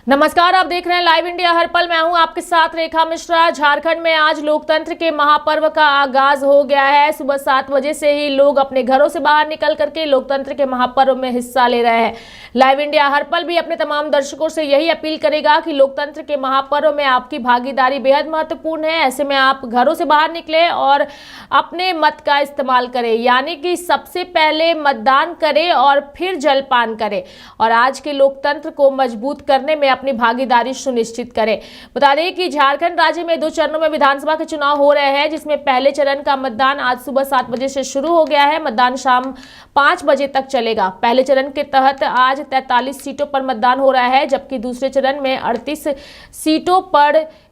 नमस्कार, आप देख रहे हैं लाइव इंडिया हर पल। मैं हूं आपके साथ रेखा मिश्रा। झारखंड में आज लोकतंत्र के महापर्व का आगाज हो गया है। सुबह 7 बजे से ही लोग अपने घरों से बाहर निकल करके लोकतंत्र के महापर्व में हिस्सा ले रहे हैं। लाइव इंडिया हर पल भी अपने तमाम दर्शकों से यही अपील करेगा कि लोकतंत्र के महापर्व में आपकी भागीदारी बेहद महत्वपूर्ण है। ऐसे में आप घरों से बाहर निकले और अपने मत का इस्तेमाल करें, यानी कि सबसे पहले मतदान करें और फिर जलपान करें और आज के लोकतंत्र को मजबूत करने में अपनी भागीदारी सुनिश्चित करें। बता दें कि झारखंड राज्य में 2 चरणों में विधानसभा के चुनाव हो रहे हैं, जिसमें पहले चरण का मतदान आज सुबह 7 बजे से शुरू हो गया है। मतदान शाम 5 बजे तक चलेगा। पहले चरण के तहत आज 43 सीटों पर मतदान हो रहा है, जबकि दूसरे चरण में 38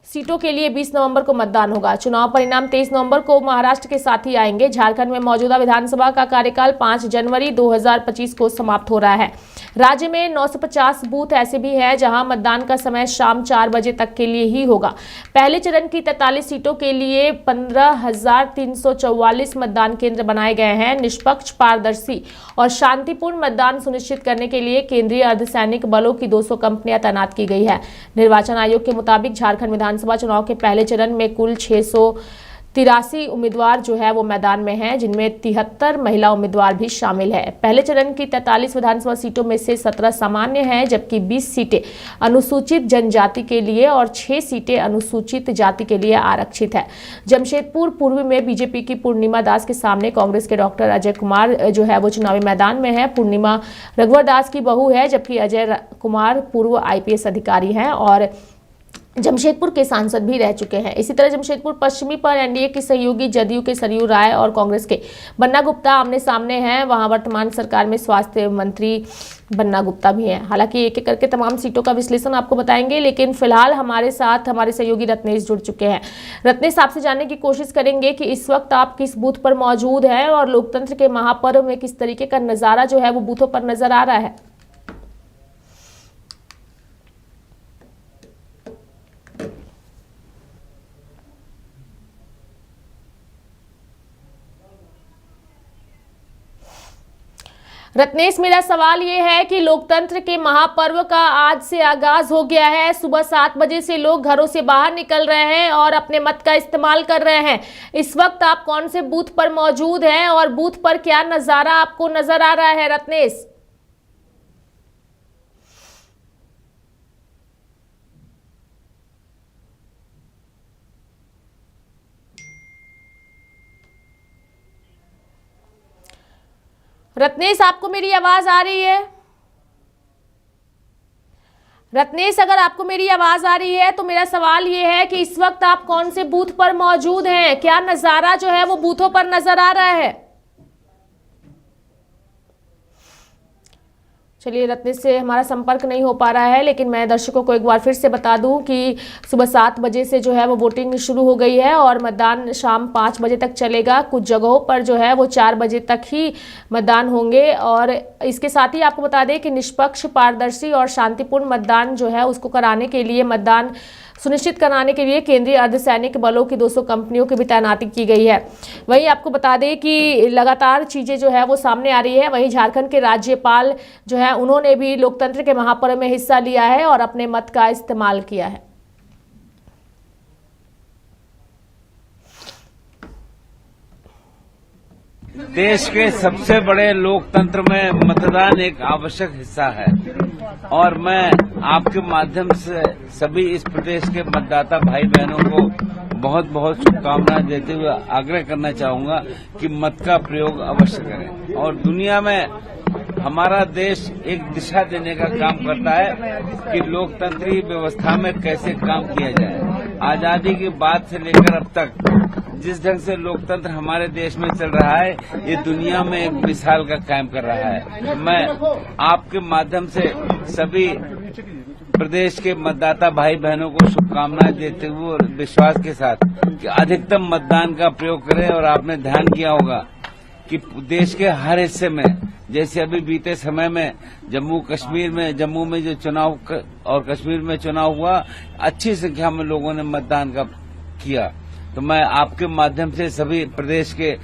सीटों के लिए 20 नवंबर को मतदान होगा। चुनाव परिणाम 23 नवंबर को महाराष्ट्र के साथ ही आएंगे। झारखंड में मौजूदा विधानसभा का कार्यकाल 5 जनवरी 2025 को समाप्त हो रहा है। राज्य में 950 बूथ ऐसे भी हैं जहां मतदान का समय शाम 4 बजे तक के लिए ही होगा। पहले चरण की 43 सीटों के लिए 15,344 मतदान केंद्र बनाए गए हैं। निष्पक्ष, पारदर्शी और शांतिपूर्ण मतदान सुनिश्चित करने के लिए केंद्रीय अर्धसैनिक बलों की 200 कंपनियां तैनात की गई है। निर्वाचन आयोग के मुताबिक झारखंड विधानसभा चुनाव के पहले चरण में कुल 683 उम्मीदवार जो है वो मैदान में हैं, जिनमें 73 महिला उम्मीदवार भी शामिल है। पहले चरण की 43 विधानसभा सीटों में से 17 सामान्य हैं, जबकि 20 सीटें अनुसूचित जनजाति के लिए और 6 सीटें अनुसूचित जाति के लिए आरक्षित है। जमशेदपुर पूर्व में बीजेपी की पूर्णिमा दास के सामने कांग्रेस के डॉक्टर अजय कुमार जो है वो चुनावी मैदान में है। पूर्णिमा रघुवर दास की बहू है, जबकि अजय कुमार पूर्व IPS अधिकारी हैं और जमशेदपुर के सांसद भी रह चुके हैं। इसी तरह जमशेदपुर पश्चिमी पर NDA की सहयोगी जदयू के सरयू राय और कांग्रेस के बन्ना गुप्ता आमने सामने हैं। वहां वर्तमान सरकार में स्वास्थ्य मंत्री बन्ना गुप्ता भी हैं। हालांकि एक एक करके तमाम सीटों का विश्लेषण आपको बताएंगे, लेकिन फिलहाल हमारे साथ हमारे सहयोगी रत्नेश जुड़ चुके हैं। रत्नेश, आपसे जानने की कोशिश करेंगे कि इस वक्त आप किस बूथ पर मौजूद हैं और लोकतंत्र के महापर्व में किस तरीके का नजारा जो है वो बूथों पर नजर आ रहा है। रत्नेश, मेरा सवाल ये है कि लोकतंत्र के महापर्व का आज से आगाज हो गया है। सुबह 7 बजे से लोग घरों से बाहर निकल रहे हैं और अपने मत का इस्तेमाल कर रहे हैं। इस वक्त आप कौन से बूथ पर मौजूद हैं और बूथ पर क्या नजारा आपको नजर आ रहा है रत्नेश? रत्नेश, आपको मेरी आवाज आ रही है? रत्नेश, अगर आपको मेरी आवाज आ रही है तो मेरा सवाल ये है कि इस वक्त आप कौन से बूथ पर मौजूद हैं, क्या नजारा जो है वो बूथों पर नजर आ रहा है? चलिए, रत्नेश से हमारा संपर्क नहीं हो पा रहा है, लेकिन मैं दर्शकों को एक बार फिर से बता दूं कि सुबह 7 बजे से जो है वो वोटिंग शुरू हो गई है और मतदान शाम 5 बजे तक चलेगा। कुछ जगहों पर जो है वो 4 बजे तक ही मतदान होंगे और इसके साथ ही आपको बता दें कि निष्पक्ष, पारदर्शी और शांतिपूर्ण मतदान जो है उसको कराने के लिए, मतदान सुनिश्चित कराने के लिए केंद्रीय अर्धसैनिक बलों की 200 कंपनियों की भी तैनाती की गई है। वहीं आपको बता दें कि लगातार चीज़ें जो है वो सामने आ रही है। वहीं झारखंड के राज्यपाल जो है उन्होंने भी लोकतंत्र के महापर्व में हिस्सा लिया है और अपने मत का इस्तेमाल किया है। देश के सबसे बड़े लोकतंत्र में मतदान एक आवश्यक हिस्सा है और मैं आपके माध्यम से सभी इस प्रदेश के मतदाता भाई बहनों को बहुत बहुत शुभकामनाएं देते हुए आग्रह करना चाहूंगा कि मत का प्रयोग अवश्य करें। और दुनिया में हमारा देश एक दिशा देने का काम करता है कि लोकतंत्रीय व्यवस्था में कैसे काम किया जाए। आजादी के बाद से लेकर अब तक जिस ढंग से लोकतंत्र हमारे देश में चल रहा है, ये दुनिया में एक मिसाल का कायम कर रहा है। मैं आपके माध्यम से सभी प्रदेश के मतदाता भाई बहनों को शुभकामनाएं देते हुए और विश्वास के साथ कि अधिकतम मतदान का प्रयोग करें। और आपने ध्यान किया होगा कि देश के हर हिस्से में, जैसे अभी बीते समय में जम्मू में जो चुनाव और कश्मीर में चुनाव हुआ, अच्छी संख्या में लोगों ने मतदान का किया। तो मैं आपके माध्यम से सभी प्रदेश के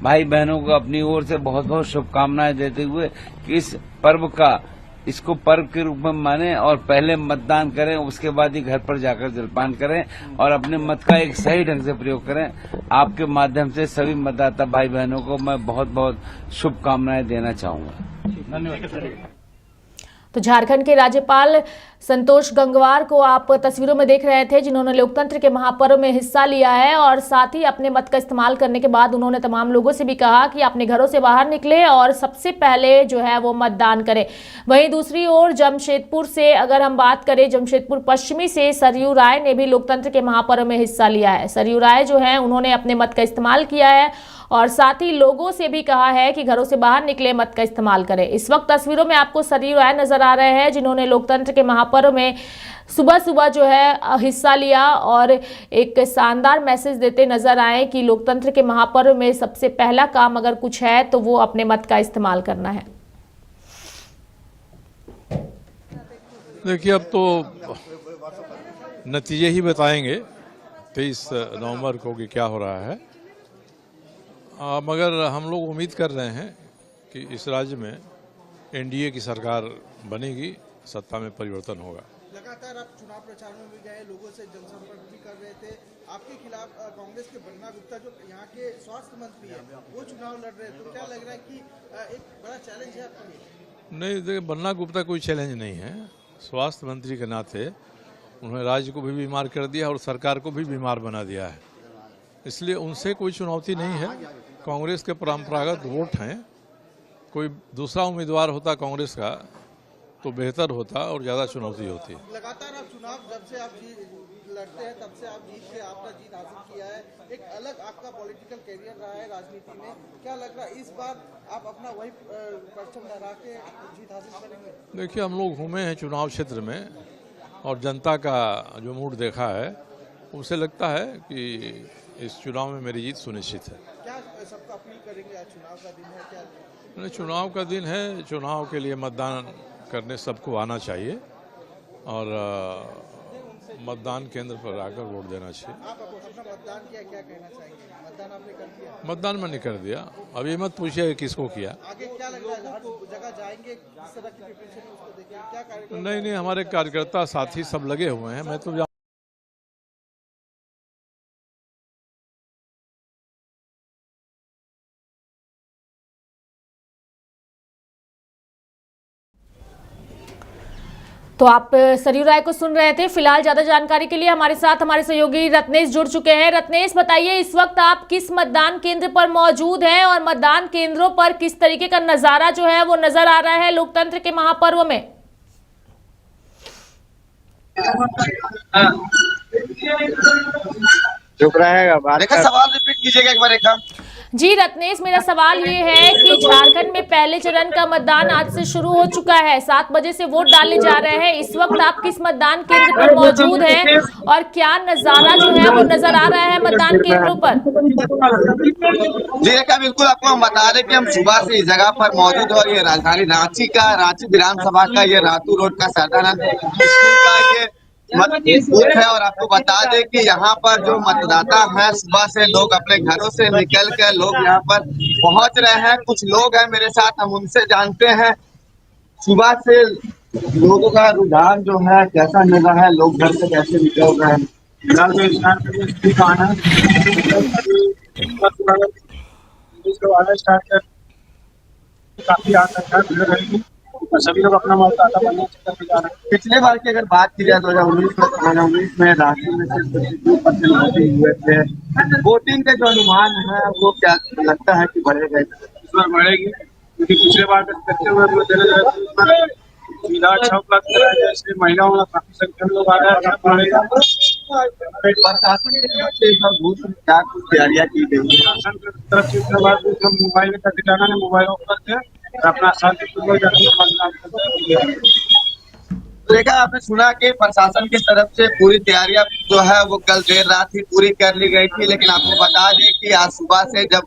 भाई बहनों को अपनी ओर से बहुत बहुत शुभकामनाएं देते हुए कि इस पर्व का इसको पर्व के रूप में माने और पहले मतदान करें, उसके बाद ही घर पर जाकर जलपान करें और अपने मत का एक सही ढंग से प्रयोग करें। आपके माध्यम से सभी मतदाता भाई बहनों को मैं बहुत बहुत शुभकामनाएं देना चाहूंगा। धन्यवाद। तो झारखंड के राज्यपाल संतोष गंगवार को आप तस्वीरों में देख रहे थे, जिन्होंने लोकतंत्र के महापर्व में हिस्सा लिया है और साथ ही अपने मत का इस्तेमाल करने के बाद उन्होंने तमाम लोगों से भी कहा कि अपने घरों से बाहर निकले और सबसे पहले जो है वो मतदान करें। वहीं दूसरी ओर जमशेदपुर से अगर हम बात करें, जमशेदपुर पश्चिमी से सरयू राय ने भी लोकतंत्र के महापर्व में हिस्सा लिया है। सरयू राय जो है उन्होंने अपने मत का इस्तेमाल किया है और साथ ही लोगों से भी कहा है कि घरों से बाहर निकले, मत का इस्तेमाल करें। इस वक्त तस्वीरों में आपको सरयू राय नजर आ रहे हैं, जिन्होंने लोकतंत्र के महापर्व में सुबह सुबह जो है हिस्सा लिया और एक शानदार मैसेज देते नजर आए कि लोकतंत्र के महापर्व में सबसे पहला काम अगर कुछ है तो वो अपने मत का इस्तेमाल करना है। देखिए, अब तो नतीजे ही बताएंगे 23 नवंबर को कि क्या हो रहा है। मगर हम लोग उम्मीद कर रहे हैं कि इस राज्य में एनडीए की सरकार बनेगी, सत्ता में परिवर्तन होगा। लगातार आप चुनाव प्रचार में भी गए, लोगों से जनसंपर्क भी कर रहे थे। आपके खिलाफ कांग्रेस के बन्ना गुप्ता जो यहाँ के स्वास्थ्य मंत्री हैं वो चुनाव लड़ रहे हैं, तो क्या लग रहा है कि एक बड़ा चैलेंज है आपके लिए? नहीं, देखिए, बन्ना गुप्ता कोई चैलेंज नहीं है। स्वास्थ्य मंत्री के नाते उन्होंने राज्य को भी बीमार कर दिया और सरकार को भी बीमार बना दिया है, इसलिए उनसे कोई चुनौती नहीं है। कांग्रेस के परंपरागत वोट हैं, कोई दूसरा उम्मीदवार होता कांग्रेस का तो बेहतर होता और ज़्यादा चुनौती होती। लगातार आप चुनाव जब से आप लड़ते हैं तब से आप आपका जीत हासिल किया है, एक अलग आपका पॉलिटिकल कैरियर रहा है राजनीति में। क्या लग रहा है इस बार आप अपना वही परचम लहरा के जीत हासिल करेंगे? देखिए, हम लोग घूमे हैं चुनाव क्षेत्र में और जनता का जो मूड देखा है, उसे लगता है कि इस चुनाव में मेरी जीत सुनिश्चित है। क्या सबको अपील करेंगे? आज चुनाव का दिन है, क्या? चुनाव का दिन है, चुनाव के लिए मतदान करने सबको आना चाहिए और मतदान केंद्र पर आकर वोट देना चाहिए। आप अपना मतदान किया, क्या कहना चाहेंगे? मतदान आपने कर दिया? मतदान मैंने कर दिया। अब ये मत पूछिए किसको किया। आगे क्या लग रहा है, हर जगह जाएंगे, किस तरह की प्रिपरेशन है उसको देखेंगे, क्या कार्यक्रम? नहीं, हमारे कार्यकर्ता साथी सब लगे हुए हैं। मैं तो तो आप सरयू राय को सुन रहे थे। फिलहाल ज्यादा जानकारी के लिए हमारे साथ हमारे सहयोगी रत्नेश जुड़ चुके हैं। रत्नेश, बताइए इस वक्त आप किस मतदान केंद्र पर मौजूद हैं और मतदान केंद्रों पर किस तरीके का नजारा जो है वो नजर आ रहा है लोकतंत्र के महापर्व में? चुप रहेगा, सवाल रिपीट कीजिएगा एक बार। एक जी रत्नेश, मेरा सवाल ये है कि झारखंड में पहले चरण का मतदान आज से शुरू हो चुका है, 7 बजे से वोट डाले जा रहे हैं। इस वक्त आप किस मतदान केंद्र पर मौजूद हैं और क्या नजारा जो है वो नजर आ रहा है मतदान केंद्रों पर? जी देखा, बिल्कुल आपको हम बता दें कि हम सुबह से इस जगह पर मौजूद हो। ये राजधानी रांची विधानसभा का ये रातू रोड का सरदानंद स्कूल का ये बूथ है और आपको बता दें कि यहाँ पर जो मतदाता हैं, सुबह से लोग अपने घरों से निकल कर लोग यहाँ पर पहुंच रहे हैं। कुछ लोग हैं मेरे साथ, हम उनसे जानते हैं सुबह से लोगों का रुझान जो है कैसा मिल रहा है, लोग घर से कैसे निकल रहे हैं। काफी सभी लोग अपना मतदाता बनने जा रहे हैं। पिछले बार की अगर बात की जाए 2019 में रांची में सिर्फ 2% वोटिंग हुए थे। वोटिंग के जो अनुमान है वो क्या लगता है कि बढ़ेगा? इस बार बढ़ेगी, क्योंकि पिछले बार करते हुए सुविधा अच्छा उपलब्ध कराया जाए, इसलिए महिलाओं का काफी संख्या में लोग आ रहे हैं। प्रशासन की तरफ से क्या कुछ तैयारियां की गई? प्रशासन की तरफ से मोबाइल में करके जाना है, मोबाइलों पर अपना देखा। आपने सुना कि प्रशासन की तरफ से पूरी तैयारियां जो है वो कल देर रात ही पूरी कर ली गई थी, लेकिन आपको बता दें कि आज सुबह से जब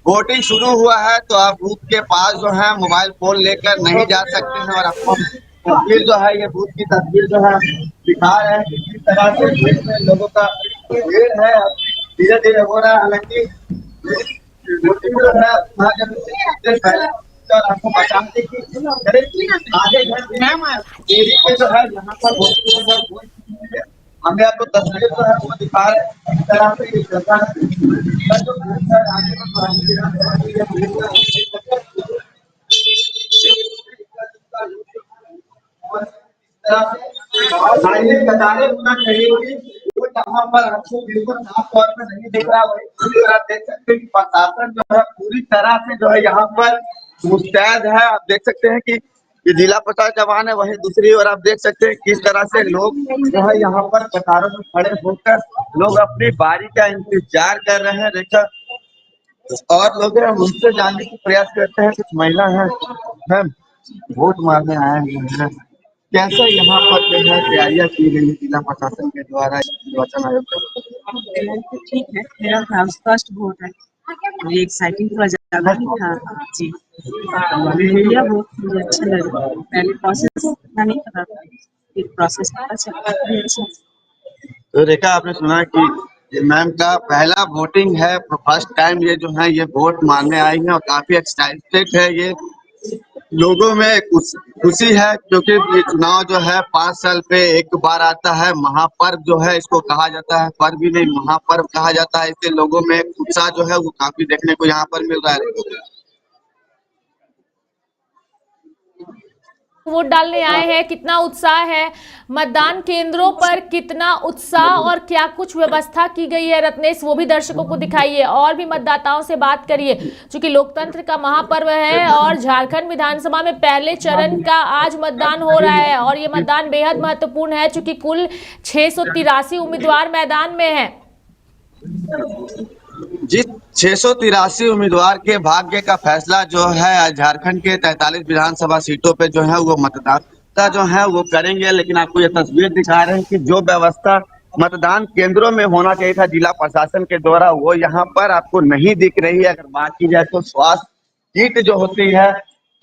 वोटिंग शुरू हुआ है तो आप बूथ के पास जो है मोबाइल फोन लेकर नहीं जा सकते हैं। और आपको तस्वीर जो है, ये बूथ की तस्वीर जो है दिखा रहे हैं कि किस तरह से बूथ में लोगों का भीड़ है, धीरे धीरे हो रहा है। हालांकि वोटिंग जो है और आपको बताते कि आगे देरी पे जो है यहाँ पर हमें आपको तस्वीर जो है वो दिखा रहे हैं इस तरह से ये जगह है जो आगे कतारें होना चाहिए वो यहाँ पर आपको बिल्कुल साफ तौर पे नहीं दिख रहा वही आप देख सकते हैं कि प्रशासन जो है पूरी तरह से जो है यहाँ पर मुस्तैद है। आप देख सकते हैं कि ये जिला प्रशासन जवान है, वहीं दूसरी ओर आप देख सकते हैं किस तरह से लोग जो है यहाँ पर कतारों में खड़े होकर लोग अपनी बारी का इंतजार कर रहे हैं। देखा और लोग हैं उनसे जानने की प्रयास करते हैं। कुछ महिला है मैम वोट मारने आए हैं, कैसे यहाँ पर जो है तैयारियां की गई है जिला प्रशासन के द्वारा निर्वाचन आयोग फिलहाल तो ठीक है, मेरा फर्स्ट वोट है। मुझे एक्साइटिंग थोड़ा ज्यादा ही था जी। लिया वो मुझे अच्छा लगा, पहले प्रोसेस इतना नहीं पता था, फिर प्रोसेस पता चला भी अच्छा। तो देखा आपने सुना कि मैम का पहला वोटिंग है, फर्स्ट टाइम ये जो है ये वोट मारने आई है और काफी एक्साइटेड है। ये लोगों में खुशी है क्योंकि ये चुनाव जो है 5 साल पे एक बार आता है। महापर्व जो है इसको कहा जाता है, पर्व भी नहीं महापर्व कहा जाता है। इससे लोगों में उत्साह जो है वो काफी देखने को यहाँ पर मिल रहा है। वोट डालने आए हैं, कितना उत्साह है मतदान केंद्रों पर, कितना उत्साह और क्या कुछ व्यवस्था की गई है रत्नेश, वो भी दर्शकों को दिखाइए और भी मतदाताओं से बात करिए। क्योंकि लोकतंत्र का महापर्व है और झारखंड विधानसभा में पहले चरण का आज मतदान हो रहा है और ये मतदान बेहद महत्वपूर्ण है क्योंकि कुल 683 उम्मीदवार मैदान में हैं। जिस 683 उम्मीदवार के भाग्य का फैसला जो है झारखंड के 43 विधानसभा सीटों पे जो है वो मतदाता जो है वो करेंगे। लेकिन आपको ये तस्वीर दिखा रहे हैं कि जो व्यवस्था मतदान केंद्रों में होना चाहिए था जिला प्रशासन के द्वारा वो यहाँ पर आपको नहीं दिख रही है। अगर बात की जाए तो स्वास्थ्य किट जो होती है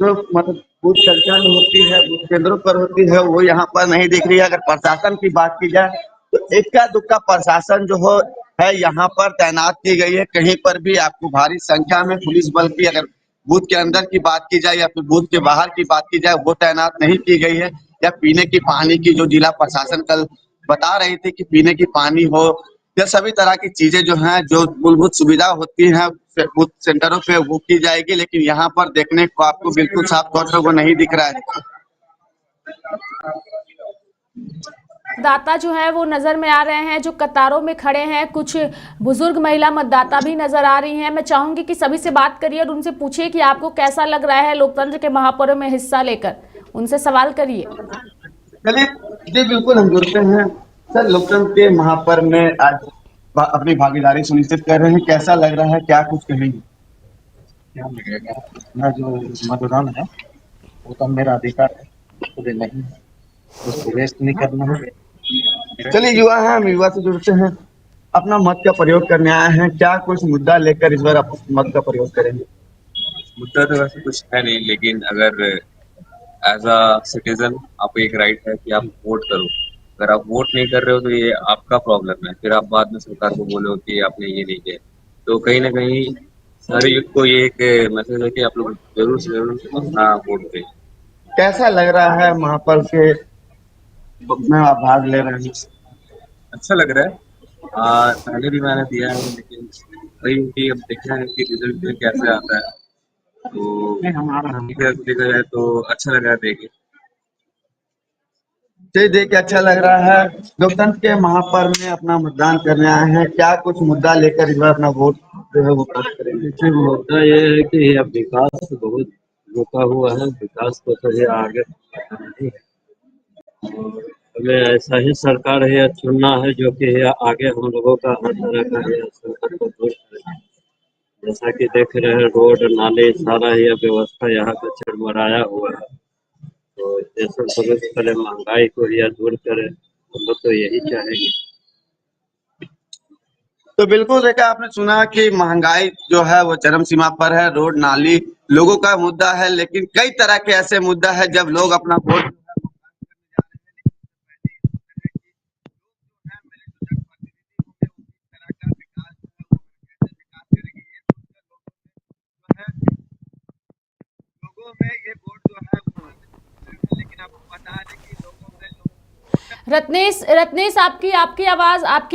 जो बूथ संख्या में होती है, बूथ केंद्रों पर होती है, वो यहाँ पर नहीं दिख रही है। अगर प्रशासन की बात की जाए तो इक्का दुक्का प्रशासन जो हो है यहाँ पर तैनात की गई है। कहीं पर भी आपको भारी संख्या में पुलिस बल की अगर बूथ के अंदर की बात की जाए या फिर बूथ के बाहर की बात की जाए वो तैनात नहीं की गई है। या पीने की पानी की जो जिला प्रशासन कल बता रही थी कि पीने की पानी हो या सभी तरह की चीजें जो हैं जो मूलभूत सुविधा होती हैं बूथ सेंटरों पे वो की जाएगी। लेकिन यहाँ पर देखने को आपको बिल्कुल साफ तौर पर वो नहीं दिख रहा है। मतदाता जो है वो नजर में आ रहे हैं जो कतारों में खड़े हैं, कुछ बुजुर्ग महिला मतदाता भी नजर आ रही हैं। मैं चाहूंगी कि सभी से बात करिए और उनसे पूछिए कि आपको कैसा लग रहा है लोकतंत्र के महापर्व में हिस्सा लेकर, उनसे सवाल करिए। चलिए जी बिल्कुल हम जुड़ते हैं सर। लोकतंत्र के महापर्व में आज अपनी भागीदारी सुनिश्चित कर रहे हैं, कैसा लग रहा है, क्या कुछ कहेंगे? क्या लगेगा, अपना जो मतदान है वो तो मेरा अधिकार है, मुझे नहीं है उसको वेस्ट नहीं करना है। चलिए युवा हैं, हम युवा से जुड़ते हैं, अपना मत का प्रयोग करने आए हैं, क्या कुछ मुद्दा लेकर इस बार आप मत का प्रयोग करेंगे? मुद्दा तो वैसे कुछ है नहीं, लेकिन अगर एज अ सिटीजन आपको एक राइट है कि आप वोट करो। अगर आप वोट नहीं कर रहे हो तो ये आपका प्रॉब्लम है, फिर आप बाद में सरकार को बोलो कि आपने ये नहीं किया। तो कहीं ना कहीं सारे युथ को ये एक मैसेज है कि आप लोग जरूर से जरूर अपना वोट दें। कैसा लग रहा है महापर्व के में आप भाग ले रहे हैं? अच्छा लग रहा है, पहले भी मैंने दिया है, लेकिन वही कि अब देखना है कि रिजल्ट में कैसे आता है। तो देखा जाए तो अच्छा लग रहा है देख के। देख के अच्छा लग रहा है। लोकतंत्र के महापर्व में अपना मतदान करने आए हैं, क्या कुछ मुद्दा लेकर इस बार अपना वोट जो है वो कास्ट करेंगे? देखिए मुद्दा ये है कि अब विकास बहुत रुका हुआ है, विकास को तो ये आगे बढ़ाना नहीं है और हमें ऐसा ही सरकार है चुनना है जो कि ये आगे हम लोगों का हर तरह का ये संकट को दूर करेगा। जैसा कि देख रहे हैं रोड नाले सारा ये व्यवस्था यहाँ का चरमराया हुआ है, तो ये सब दुरुस्त करे, महंगाई को यह दूर करे, हम लोग तो यही चाहेंगे। तो बिल्कुल देखा आपने सुना कि महंगाई जो है वो चरम सीमा पर है, रोड नाली लोगों का मुद्दा है। लेकिन कई तरह के ऐसे मुद्दा है जब लोग अपना वोट लोगों आने की लोगों से रत्नेश आपकी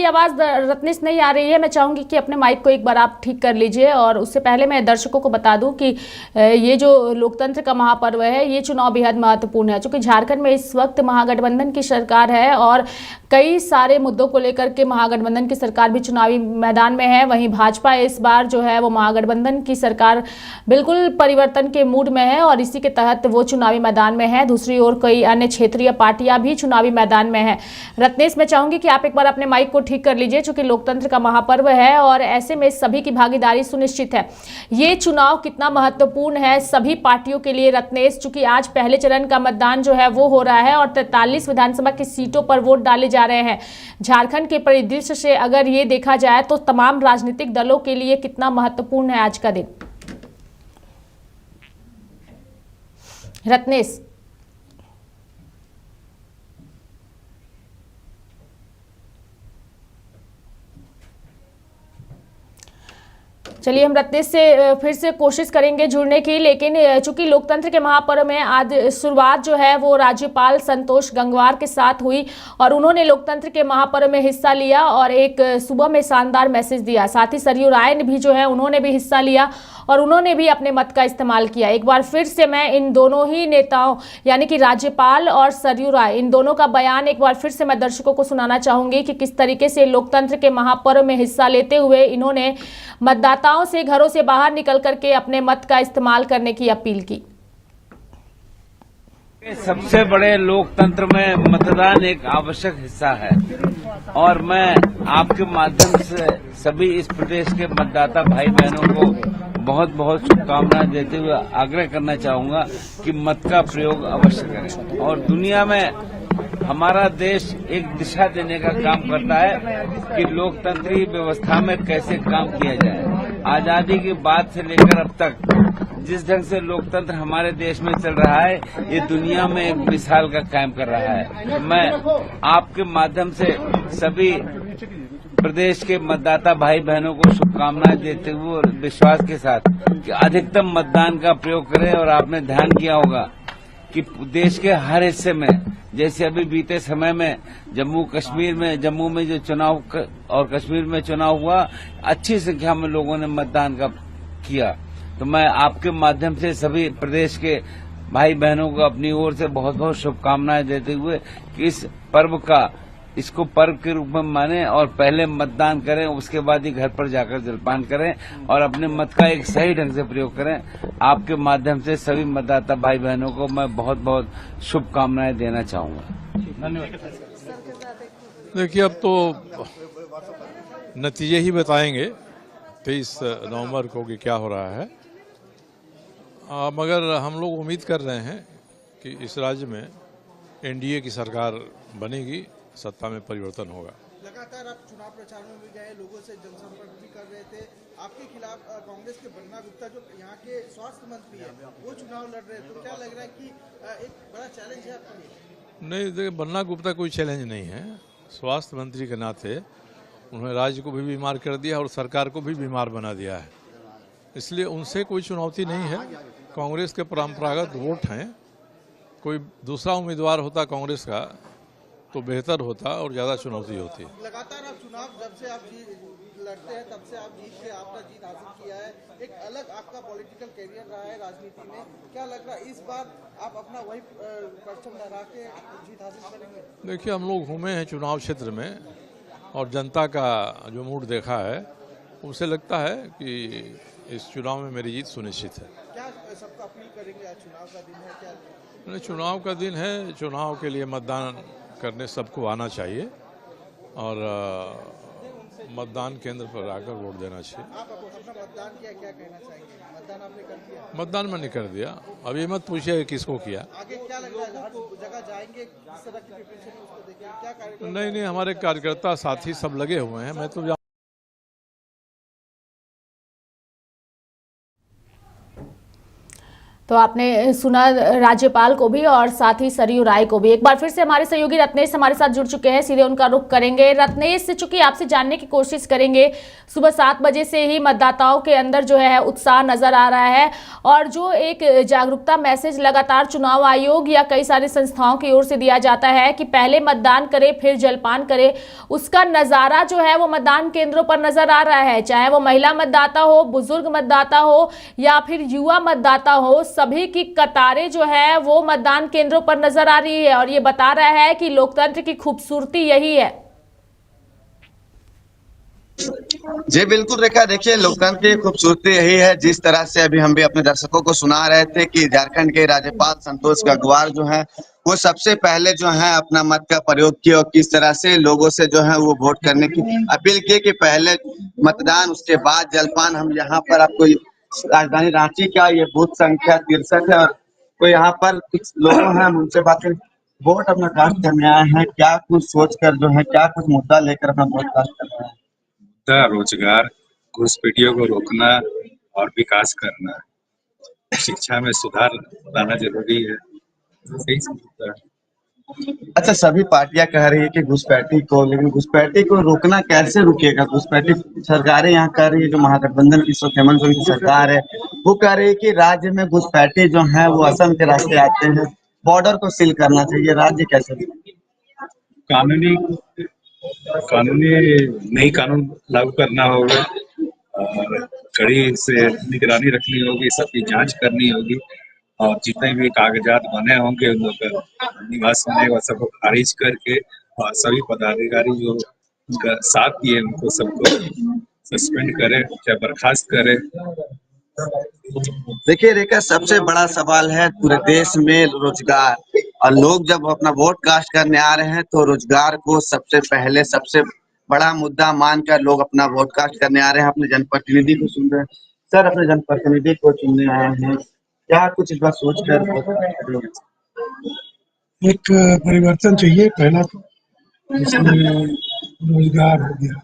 आवाज रत्नेश नहीं आ रही है। मैं चाहूंगी कि अपने माइक को एक बार आप ठीक कर लीजिए। और उससे पहले मैं दर्शकों को बता दूं कि ये जो लोकतंत्र का महापर्व है, ये चुनाव बेहद महत्वपूर्ण है, क्योंकि झारखंड में इस वक्त महागठबंधन की सरकार है और कई सारे मुद्दों को लेकर के महागठबंधन की सरकार भी चुनावी मैदान में है। वहीं भाजपा इस बार जो है वो महागठबंधन की सरकार बिल्कुल परिवर्तन के मूड में है और इसी के तहत वो चुनावी मैदान में है। दूसरी ओर कई अन्य क्षेत्रीय पार्टियां भी चुनावी मैदान में है। रत्नेश, मैं चाहूंगी कि आप एक बार अपने माइक को ठीक कर लीजिए, क्योंकि लोकतंत्र का महापर्व है और ऐसे में सभी की भागीदारी सुनिश्चित है। ये चुनाव कितना महत्वपूर्ण है सभी पार्टियों के लिए रत्नेश, चूंकि आज पहले चरण का मतदान जो है वो हो रहा है और 43 विधानसभा की सीटों पर वोट डाले जा रहे हैं। झारखंड के परिदृश्य से अगर ये देखा जाए तो तमाम राजनीतिक दलों के लिए कितना महत्वपूर्ण है आज का दिन रत्नेश? चलिए हम रत्नेश से फिर से कोशिश करेंगे जुड़ने की, लेकिन चूंकि लोकतंत्र के महापर्व में आज शुरुआत जो है वो राज्यपाल संतोष गंगवार के साथ हुई और उन्होंने लोकतंत्र के महापर्व में हिस्सा लिया और एक सुबह में शानदार मैसेज दिया। साथ ही सरयू राय ने भी जो है उन्होंने भी हिस्सा लिया और उन्होंने भी अपने मत का इस्तेमाल किया। एक बार फिर से मैं इन दोनों ही नेताओं यानी कि राज्यपाल और सरयू राय, इन दोनों का बयान एक बार फिर से मैं दर्शकों को सुनाना चाहूंगी कि किस तरीके से लोकतंत्र के महापर्व में हिस्सा लेते हुए इन्होंने मतदाताओं से घरों से बाहर निकल करके अपने मत का इस्तेमाल करने की अपील की। सबसे बड़े लोकतंत्र में मतदान एक आवश्यक हिस्सा है और मैं आपके माध्यम से सभी इस प्रदेश के मतदाता भाई बहनों को बहुत बहुत शुभकामनाएं देते हुए आग्रह करना चाहूंगा कि मत का प्रयोग अवश्य करें। और दुनिया में हमारा देश एक दिशा देने का काम करता है कि लोकतंत्री व्यवस्था में कैसे काम किया जाए। आजादी की बात से लेकर अब तक जिस ढंग से लोकतंत्र हमारे देश में चल रहा है, ये दुनिया में एक मिसाल का कायम कर रहा है। मैं आपके माध्यम से सभी प्रदेश के मतदाता भाई बहनों को शुभकामनाएं देते हुए और विश्वास के साथ कि अधिकतम मतदान का प्रयोग करें। और आपने ध्यान किया होगा कि देश के हर हिस्से में, जैसे अभी बीते समय में जम्मू में जो चुनाव और कश्मीर में चुनाव हुआ, अच्छी संख्या में लोगों ने मतदान का किया। तो मैं आपके माध्यम से सभी प्रदेश के भाई बहनों को अपनी ओर से बहुत बहुत शुभकामनाएं देते हुए कि इसको पर्व के रूप में माने और पहले मतदान करें, उसके बाद ही घर पर जाकर जलपान करें और अपने मत का एक सही ढंग से प्रयोग करें। आपके माध्यम से सभी मतदाता भाई बहनों को मैं बहुत बहुत शुभकामनाएं देना चाहूंगा। धन्यवाद। देखिए, अब तो नतीजे ही बताएंगे 23 नवंबर को कि क्या हो रहा है। मगर हम लोग उम्मीद कर रहे हैं कि इस राज्य में एनडीए की सरकार बनेगी, सत्ता में परिवर्तन होगा। लगातार आप चुनाव प्रचार में भी गए, लोगों से जनसंपर्क भी कर रहे थे। आपके खिलाफ कांग्रेस के बन्ना गुप्ता जो यहाँ के स्वास्थ्य मंत्री है, वो चुनाव लड़ रहे हैं, तो क्या लग रहा है कि एक बड़ा चैलेंज है आपके लिए? नहीं, देखिए, बन्ना गुप्ता कोई चैलेंज नहीं है। स्वास्थ्य मंत्री के नाते उन्होंने राज्य को भी बीमार कर दिया और सरकार को भी बीमार बना दिया है, इसलिए उनसे कोई चुनौती नहीं है। कांग्रेस के परंपरागत वोट हैं, कोई दूसरा उम्मीदवार होता कांग्रेस का तो बेहतर होता और ज्यादा चुनौती होती। लगातार आप चुनाव जब से आप लड़ते हैं तब से आप आपका जीत हासिल किया है, एक अलग आपका पॉलिटिकल कैरियर रहा है राजनीति में। क्या लग रहा है इस बार आप अपना वही परचम लहरा के जीत हासिल करेंगे? देखिए, हम लोग घूमे हैं चुनाव क्षेत्र में और जनता का जो मूड देखा है, उसे लगता है कि इस चुनाव में मेरी जीत सुनिश्चित है। क्या सबको अपील करेंगे? आज चुनाव का दिन है, क्या? चुनाव का दिन है, चुनाव के लिए मतदान करने सबको आना चाहिए और मतदान केंद्र पर आकर वोट देना चाहिए। आप अपना मतदान किया, क्या कहना चाहेंगे? मतदान आपने कर दिया? मतदान मैंने कर दिया। अब ये मत पूछिए किसको किया। आगे क्या लग रहा है, हर जगह जाएंगे, किस तरह की प्रिपरेशन है उसको देखेंगे, क्या कार्यक्रम? नहीं, हमारे कार्यकर्ता साथी सब लगे हुए हैं। मैं तो तो आपने सुना राज्यपाल को भी और साथ ही सरयू राय को भी। एक बार फिर से हमारे सहयोगी रत्नेश हमारे साथ जुड़ चुके हैं, सीधे उनका रुख करेंगे। रत्नेश, चूंकि आपसे जानने की कोशिश करेंगे, सुबह 7 बजे से ही मतदाताओं के अंदर जो है उत्साह नजर आ रहा है और जो एक जागरूकता मैसेज लगातार चुनाव आयोग या कई सारी संस्थाओं की ओर से दिया जाता है कि पहले मतदान करें फिर जलपान करें, उसका नजारा जो है वो मतदान केंद्रों पर नजर आ रहा है। चाहे वो महिला मतदाता हो, बुजुर्ग मतदाता हो या फिर युवा मतदाता हो, सभी की कतारें जो है वो मतदान केंद्रों पर नजर आ रही है और ये बता रहा है कि लोकतंत्र की खूबसूरती यही है। जी बिल्कुल रेखा, देखिए लोकतंत्र की खूबसूरती यही है। जिस तरह से अभी हम भी अपने दर्शकों को सुना रहे थे कि झारखंड के राज्यपाल संतोष गंगवार जो है वो सबसे पहले जो है अपना मत का प्रयोग किया और किस तरह से लोगों से जो है वो वोट करने की अपील की कि पहले मतदान उसके बाद जलपान। हम यहाँ पर आपको राजधानी रांची का ये बूथ संख्या 63 है और तो यहाँ पर कुछ लोग हैं, हम उनसे बात करें। वोट अपना कास्ट करने आए हैं, क्या कुछ सोच कर जो है, क्या कुछ मुद्दा लेकर अपना वोट कास्ट कर रहे हैं? रोजगार, घुसपैठियों को रोकना और विकास करना, शिक्षा में सुधार लाना जरूरी है। सही समझता है। अच्छा, सभी पार्टियां कह रही है कि घुसपैठी को, लेकिन घुसपैठी को रोकना कैसे रुकेगा? घुसपैठी सरकारें यहाँ कह रही है, जो महागठबंधन की हेमंत सोरेन की सरकार है वो कह रही है कि राज्य में घुसपैठी जो है वो असम के रास्ते आते हैं, बॉर्डर को सील करना चाहिए। राज्य कैसे? कानूनी नई कानून लागू करना होगा और कड़ी से निगरानी रखनी होगी, सबकी जांच करनी होगी और जितने भी कागजात बने होंगे उन लोग का निवास बनेगा सबको खारिज करके और सभी पदाधिकारी जो उनका साथ दिए उनको सबको सस्पेंड करे, चाहे बर्खास्त करे। देखिए रेखा, सबसे बड़ा सवाल है पूरे देश में रोजगार, और लोग जब अपना वोट कास्ट करने आ रहे हैं तो रोजगार को सबसे पहले सबसे बड़ा मुद्दा मानकर लोग अपना वोट कास्ट करने आ रहे हैं। अपने जनप्रतिनिधि को सुन रहे हैं। सर, अपने जनप्रतिनिधि को चुनने आए हैं, क्या कुछ इस बार सोच कर? एक परिवर्तन चाहिए। पहला तो इसमें रोजगार हो गया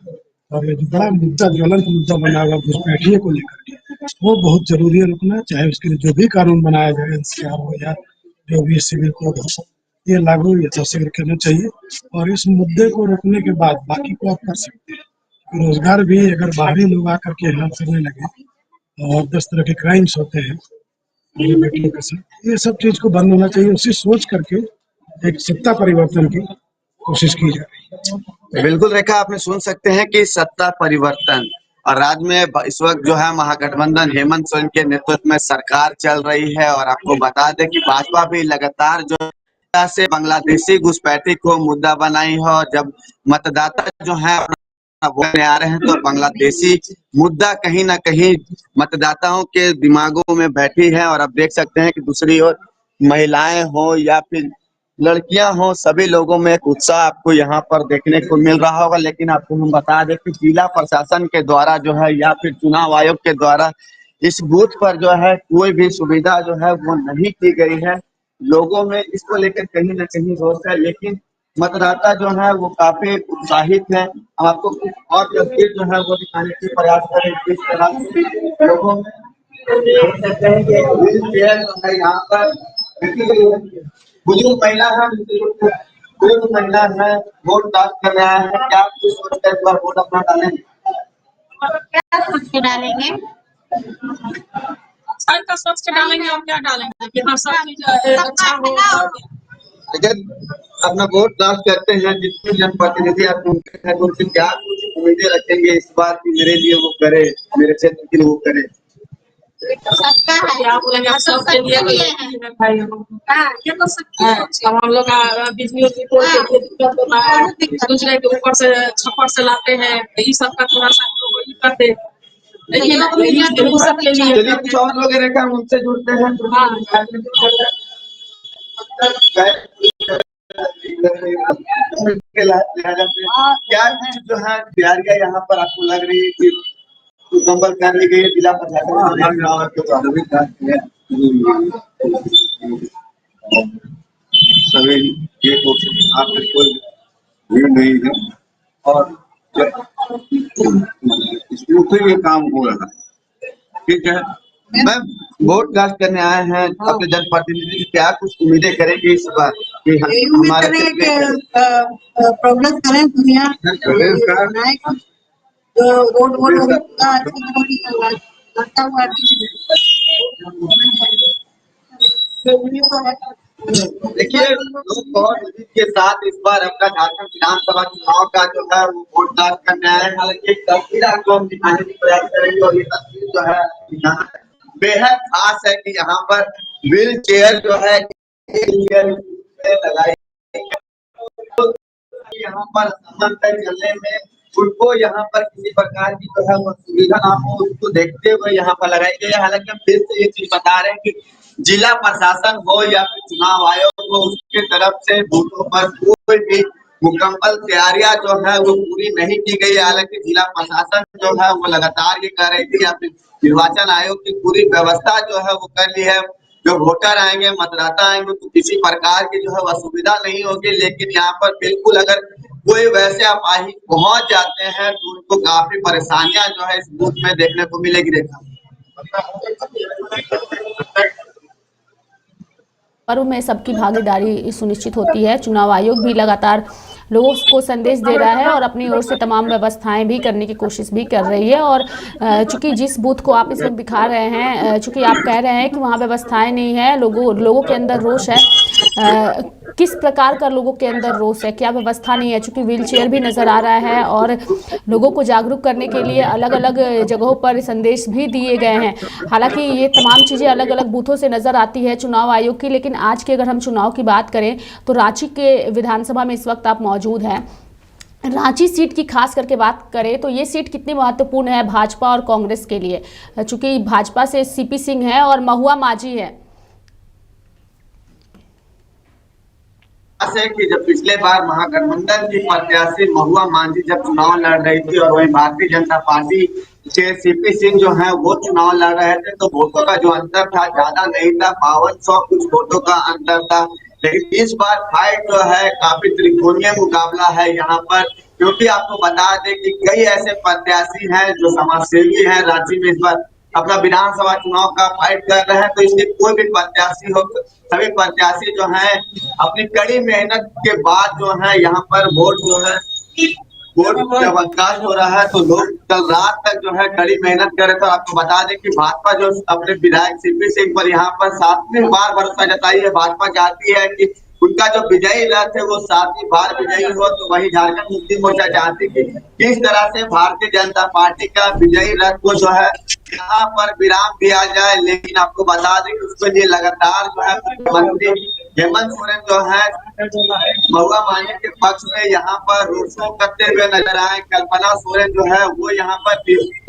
और ये जो बड़ा मुद्दा, ज्वलंत मुद्दा बना हुआ घुसपैठियों को लेकर के, वो बहुत जरूरी है रुकना। चाहे उसके लिए जो भी कानून बनाया जाए, एनसीआर हो या जो भी सिविल कोड हो, ये लागू यथाशीघ्र करना चाहिए और इस मुद्दे को रोकने के बाद बाकी को आप कर सकते हैं। रोजगार भी अगर बाहरी लोग आकर के हेल्प करने लगे और 10 तरह के क्राइम्स होते हैं बेटियों के साथ, ये सब चीज को बंद होना चाहिए। उसी सोच करके एक सत्ता परिवर्तन की कोशिश की जा रही है। बिल्कुल रेखा, आपने सुन सकते हैं कि सत्ता परिवर्तन, और राज्य में इस वक्त जो है महागठबंधन हेमंत सोरेन के नेतृत्व में सरकार चल रही है। और आपको बता दें कि भाजपा भी लगातार जो से बांग्लादेशी घुसपैठी को मुद्दा बनाई है और जब मतदाता जो है वोट आ रहे हैं तो बांग्लादेशी मुद्दा कहीं ना कहीं मतदाताओं के दिमागों में बैठी है। और अब देख सकते हैं कि दूसरी ओर महिलाएं हो या फिर लड़कियां हो, सभी लोगों में एक उत्साह आपको यहाँ पर देखने को मिल रहा होगा। लेकिन आपको हम बता दें कि जिला प्रशासन के द्वारा जो है या फिर चुनाव आयोग के द्वारा इस बूथ पर जो है कोई भी सुविधा जो है वो नहीं की गई है। लोगों में इसको लेकर कहीं ना कहीं रोष है, लेकिन मतदाता जो है वो काफी उत्साहित है। हम आपको और तस्वीर जो है वो दिखाने की प्रयास करें किस तरह से लोगों में यहाँ पर बुजुर्ग महिला है वोट कास्ट कर रहा है। क्या कुछ सोचकर इस बार वोट अपना डालेंगे? क्या सोच के डालेंगे? सर का सोच के डालेंगे और क्या डालेंगे कि हाँ सब चीज अच्छा हो। अगर अपना वोट कास्ट करते हैं, जितने जनप्रतिनिधि आप हैं उनसे क्या कुछ उम्मीदें रखेंगे इस बार कि मेरे लिए वो करे, मेरे क्षेत्र के लिए वो करे? सबका है, सबके लिए है भाई। हाँ, ये तो सबका है। अब हम लोग बिजली की कोई दिक्कत होता है, दूसरे के ऊपर से छप्पर से लाते हैं, ये सब का थोड़ा सा वही करते। लेकिन सबके लिए चलिए कुछ और लोग रेखा उनसे जुड़ते हैं। क्या कुछ जो है तैयारियां यहाँ पर आपको लग रही है कि मुकम्मल कर ली गई है? जिला सभी आपके कोई भीड़ नहीं है और स्मूथली ये काम हो रहा है। ठीक है, मैम, वोट कास्ट करने आए हैं अपने जनप्रतिनिधि से, क्या कुछ उम्मीदें करेंगे इस बार कि हमारे प्रोग्रेस करें दुनिया बनाए रोड वोड लगता हुआ देखिए, लोग बहुत उम्मीद के साथ इस बार अपना झारखंड विधानसभा चुनाव का जो है वो वोट कास्ट करने आए हैं। हालांकि एक तस्वीर आपको हम दिखाने की प्रयास करेंगे और ये तस्वीर जो है यहाँ बेहद खास है कि यहाँ पर व्हील चेयर जो है लगाई, यहाँ पर सामान तक चलने में उनको यहाँ पर किसी प्रकार की जो है वो सुविधा ना हो, उसको देखते हुए यहाँ पर लगाई गई है। हालांकि हम फिर से ये चीज बता रहे हैं कि जिला प्रशासन हो या फिर चुनाव आयोग हो, उसकी तरफ से बूथों पर कोई भी मुकम्मल तैयारियां जो है वो पूरी नहीं की गई है। हालांकि जिला प्रशासन जो है वो लगातार ये कह रही थी या फिर निर्वाचन आयोग की पूरी व्यवस्था जो है वो कर ली है, जो वोटर आएंगे, मतदाता आएंगे तो किसी प्रकार की जो है असुविधा नहीं होगी। लेकिन यहाँ पर बिल्कुल अगर कोई वैसे अपाहिज पहुंच जाते हैं तो उनको काफी परेशानियां जो है इस बूथ में देखने को मिलेगी। रेखा, पर्व में सबकी भागीदारी सुनिश्चित होती है। चुनाव आयोग भी लगातार लोगों को संदेश दे रहा है और अपनी ओर से तमाम व्यवस्थाएं भी करने की कोशिश भी कर रही है। और चूंकि जिस बूथ को आप इस वक्त दिखा रहे हैं, चूंकि आप कह रहे हैं कि वहाँ व्यवस्थाएं नहीं है, लोगों के अंदर रोष है, किस प्रकार का लोगों के अंदर रोष है, क्या व्यवस्था नहीं है? चूंकि व्हील चेयर भी नजर आ रहा है और लोगों को जागरूक करने के लिए अलग अलग जगहों पर संदेश भी दिए गए हैं। हालांकि ये तमाम चीज़ें अलग अलग बूथों से नजर आती है चुनाव आयोग की, लेकिन आज की अगर हम चुनाव की बात करें तो रांची के विधानसभा में इस वक्त आप मौजूद हैं। रांची सीट की खास करके बात करें तो ये सीट कितनी महत्वपूर्ण है भाजपा और कांग्रेस के लिए, चूंकि भाजपा से सीपी सिंह है और महुआ माझी है। है कि जब पिछले बार महागठबंधन की प्रत्याशी महुआ माझी जब चुनाव लड़ रही थी और वही भारतीय जनता पार्टी के सीपी सिंह जो है वो चुनाव लड़ रहे थे, तो वोटों का जो अंतर था ज्यादा नहीं था, 5200 कुछ वोटों का अंतर था। लेकिन इस बार फाइट जो है काफी त्रिकोणीय मुकाबला है यहाँ पर, क्योंकि आपको बता दें कि कई ऐसे प्रत्याशी हैं जो समाजसेवी हैं, रांची में इस बार अपना विधानसभा चुनाव का फाइट कर रहे हैं। तो इसलिए कोई भी प्रत्याशी हो, सभी प्रत्याशी जो है अपनी कड़ी मेहनत के बाद जो है यहाँ पर वोट जो है वोट जब कास्ट हो रहा है तो लोग कल रात तक जो है कड़ी मेहनत कर रहे थे। आपको बता दें कि भाजपा जो अपने विधायक सीपी सिंह पर यहाँ पर 7वीं बार भरोसा जताई है। भाजपा चाहती है कि उनका जो विजयी रथ है वो 7वीं बार विजयी हो, तो वही झारखंड मुक्ति मोर्चा चाहती कि किस तरह से भारतीय जनता पार्टी का विजयी रथ को जो है यहाँ पर विराम दिया जाए। लेकिन आपको बता दें कि उसके लिए लगातार जो है मुख्यमंत्री हेमंत सोरेन जो है महुआ माझी के पक्ष में यहाँ पर रोड शो करते हुए नजर आए। कल्पना सोरेन जो है वो यहाँ पर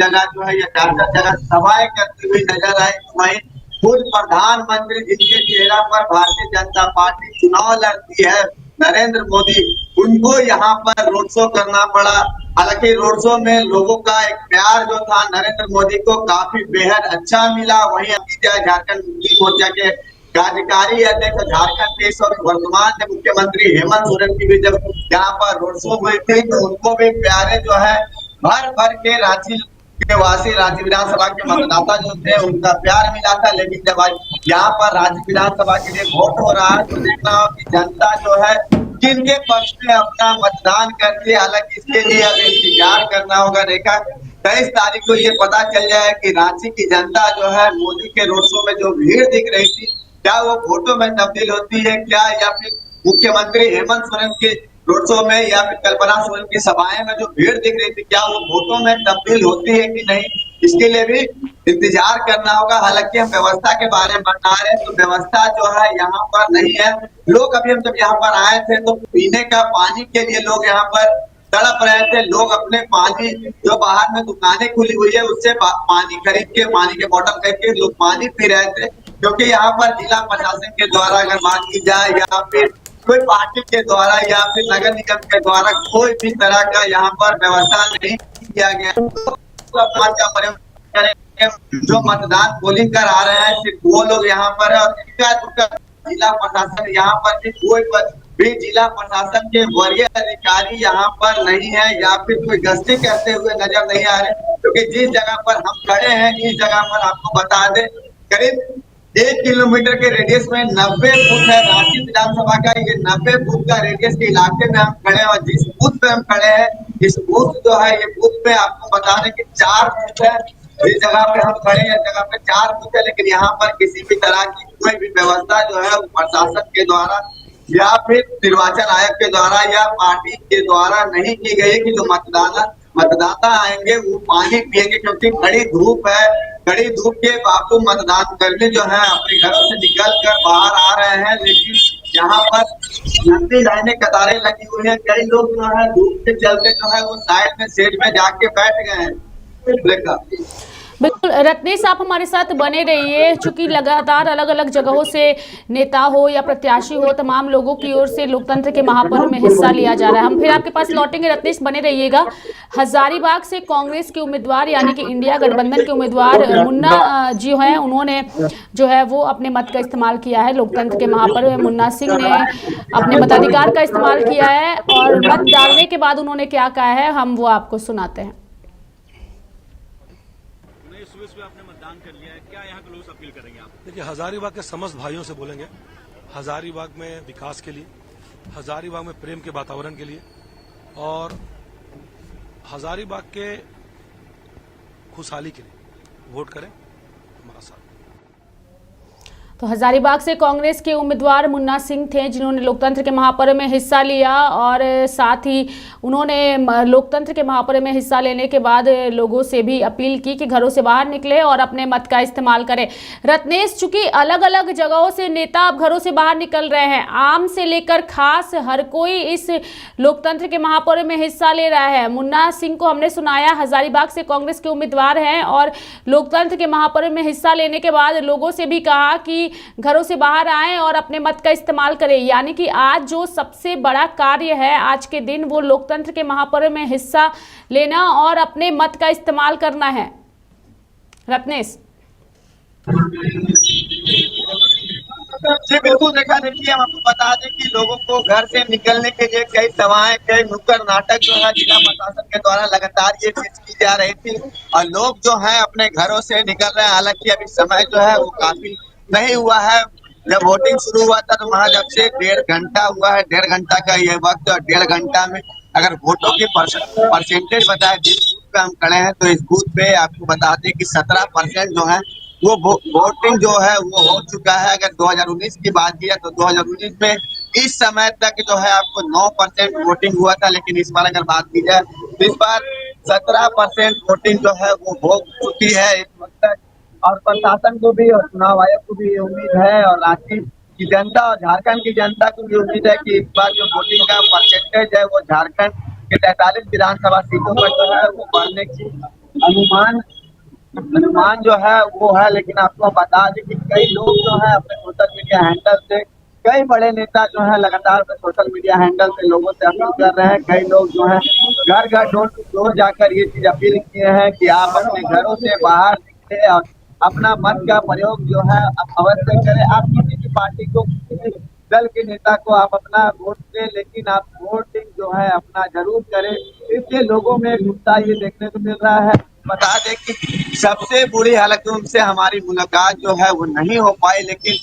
जगह जो है या 4 जगह सभाएं करती हुई नजर आए। वहीं खुद प्रधानमंत्री जिनके चेहरा पर भारतीय जनता पार्टी चुनाव लड़ती है, नरेंद्र मोदी, उनको यहाँ पर रोड शो करना पड़ा। हालांकि रोड शो में लोगों का एक प्यार जो था नरेंद्र मोदी को काफी बेहद अच्छा मिला। वहीं झारखंड मुक्ति मोर्चा के कार्यकारी अध्यक्ष झारखंड के वर्तमान मुख्यमंत्री हेमंत सोरेन की भी जब यहाँ पर रोड शो हुई थी तो उनको भी प्यारे जो है भर भर के रांची के वासी, रांची विधानसभा के मतदाता जो थे उनका प्यार मिला था। लेकिन जब आज यहाँ पर रांची विधानसभा के लिए वोट हो रहा है तो देखना हो कि जनता जो है किनके पक्ष में अपना मतदान करती है। हालांकि इसके लिए अब इंतजार करना होगा। रेखा, 23 तारीख को ये पता चल जाए कि रांची की जनता जो है मोदी के रोड शो में जो भीड़ दिख रही थी क्या वो वोटों में तब्दील होती है क्या, या फिर मुख्यमंत्री हेमंत सोरेन के रोड शो में या फिर कल्पना सोरेन की सभाएं में जो भीड़ दिख रही थी क्या वो वोटों में तब्दील होती है कि नहीं, इसके लिए भी इंतजार करना होगा। हालांकि हम व्यवस्था के बारे में बता रहे हैं तो व्यवस्था जो है यहाँ पर नहीं है। लोग अभी हम जब यहाँ पर आए थे तो पीने का पानी के लिए लोग यहाँ पर तड़प रहे थे। लोग अपने पानी जो बाहर में दुकानें खुली हुई है उससे पानी खरीद के, पानी के बोतल खरीद के लोग पानी पी रहे थे, क्योंकि यहाँ पर जिला प्रशासन के द्वारा अगर बात की जाए या फिर कोई पार्टी के द्वारा या फिर नगर निगम के द्वारा कोई भी तरह का यहाँ पर व्यवस्था नहीं किया गया। जो मतदान पोलिंग कर आ रहे हैं सिर्फ वो लोग यहाँ पर है और जिला प्रशासन यहाँ पर भी कोई भी जिला प्रशासन के वरीय अधिकारी यहाँ पर नहीं है या फिर कोई गश्ती करते हुए नजर नहीं आ रहे, क्योंकि जिस जगह पर हम खड़े हैं इस जगह पर आपको बता दें करीब 1 किलोमीटर के रेडियस में 90 बूथ है रांची विधानसभा का। ये 90 बूथ का रेडियस के इलाके में हम खड़े हैं और जिस बूथ पे हम खड़े हैं इस बूथ जो है ये बूथ पे आपको बता दें कि 4 बूथ है। जिस जगह पे हम खड़े हैं जगह पे 4 बूथ है, लेकिन यहाँ पर किसी भी तरह की कोई भी व्यवस्था जो है प्रशासन के द्वारा या फिर निर्वाचन आयोग के द्वारा या पार्टी के द्वारा नहीं की गई कि जो मतदाता आएंगे वो पानी पिएंगे, क्योंकि कड़ी धूप है। कड़ी धूप के बावजूद मतदान करने जो है अपने घरों से निकल कर बाहर आ रहे हैं, लेकिन यहाँ पर लंबी लाइनें कतारें लगी हुई हैं। कई लोग जो है धूप के चलते जो है वो साइड में शेड में जाके बैठ गए हैं। बिल्कुल रत्नेश, आप हमारे साथ बने रहिए। चूंकि लगातार अलग अलग जगहों से नेता हो या प्रत्याशी हो, तमाम लोगों की ओर से लोकतंत्र के महापर्व में हिस्सा लिया जा रहा है। हम फिर आपके पास लौटेंगे रत्नेश, बने रहिएगा। हजारीबाग से कांग्रेस के उम्मीदवार यानी कि इंडिया गठबंधन के उम्मीदवार मुन्ना जी हैं, उन्होंने जो है वो अपने मत का इस्तेमाल किया है। लोकतंत्र के महापर्व में मुन्ना सिंह ने अपने मताधिकार का इस्तेमाल किया है और मत डालने के बाद उन्होंने क्या कहा है हम वो आपको सुनाते हैं। आपने मतदान कर लिया है, क्या यहाँ के लोग से अपील करेंगे आप? देखिए, हजारीबाग के समस्त भाइयों से बोलेंगे, हजारीबाग में विकास के लिए, हजारीबाग में प्रेम के वातावरण के लिए और हजारीबाग के खुशहाली के लिए वोट करें हमारा साथ। तो हजारीबाग से कांग्रेस के उम्मीदवार मुन्ना सिंह थे, जिन्होंने लोकतंत्र के महापर्व में हिस्सा लिया और साथ ही उन्होंने लोकतंत्र के महापर्व में हिस्सा लेने के बाद लोगों से भी अपील की कि घरों से बाहर निकले और अपने मत का इस्तेमाल करें। रत्नेश, चूंकि अलग अलग जगहों से नेता अब घरों से बाहर निकल रहे हैं, आम से लेकर खास हर कोई इस लोकतंत्र के महापर्व में हिस्सा ले रहा है। मुन्ना सिंह को हमने सुनाया, हजारीबाग से कांग्रेस के उम्मीदवार हैं और लोकतंत्र के महापर्व में हिस्सा लेने के बाद लोगों से भी कहा कि घरों से बाहर आएं और अपने मत का इस्तेमाल करें। यानी कि आज जो सबसे बड़ा कार्य है आज के दिन, वो लोकतंत्र के महापर्व में हिस्सा लेना और अपने मत का इस्तेमाल करना है। रत्नेश जी बिल्कुल, देखा देखिए हम आपको बता दें कि लोगों को घर से निकलने के लिए कई सभाएं, कई नुक्कड़ नाटक जो है जिला प्रशासन के द्वारा लगातार ये पेश की जा रही थी और लोग जो है अपने घरों से निकल रहे हैं। हालांकि अभी समय जो है वो काफी नहीं हुआ है। जब वोटिंग शुरू हुआ था तो वहां जब से 1.5 घंटा हुआ है, 1.5 घंटा का ये वक्त और 1.5 घंटा में अगर वोटों की परसेंटेज बताए जिस बूथ पे हम खड़े हैं तो इस बूथ पे आपको बता दें कि 17% जो है वो वोटिंग जो है वो हो चुका है। अगर 2019 की बात की तो 2019 में इस समय तक जो है आपको 9% वोटिंग हुआ था, लेकिन इस बार अगर बात की जाए तो इस बार 17% वोटिंग जो है वो हो चुकी है इस वक्त तक। और प्रशासन को भी और चुनाव आयोग को भी उम्मीद है और रांची की जनता और झारखंड की जनता को भी उम्मीद है कि इस बार जो वोटिंग का परसेंटेज है वो झारखंड के 43 विधानसभा सीटों पर जो है वो बढ़ने की अनुमान जो है वो है। लेकिन आपको बता दें कि कई लोग जो है अपने सोशल मीडिया हैंडल से, कई बड़े नेता जो है लगातार सोशल मीडिया हैंडल से लोगों से अपील कर रहे हैं। कई लोग जो है घर घर डोर टू डोर जाकर ये चीज अपील किए हैं कि आप अपने घरों से बाहर निकले और अपना मत का प्रयोग जो है अवश्य करें। आप किसी भी पार्टी को, किसी दल के नेता को आप अपना वोट दें, लेकिन आप वोटिंग जो है अपना जरूर करें। इसलिए लोगों में उत्साह ये देखने को मिल रहा है। बता दें कि सबसे बुरी हालत से हमारी मुलाकात जो है वो नहीं हो पाई, लेकिन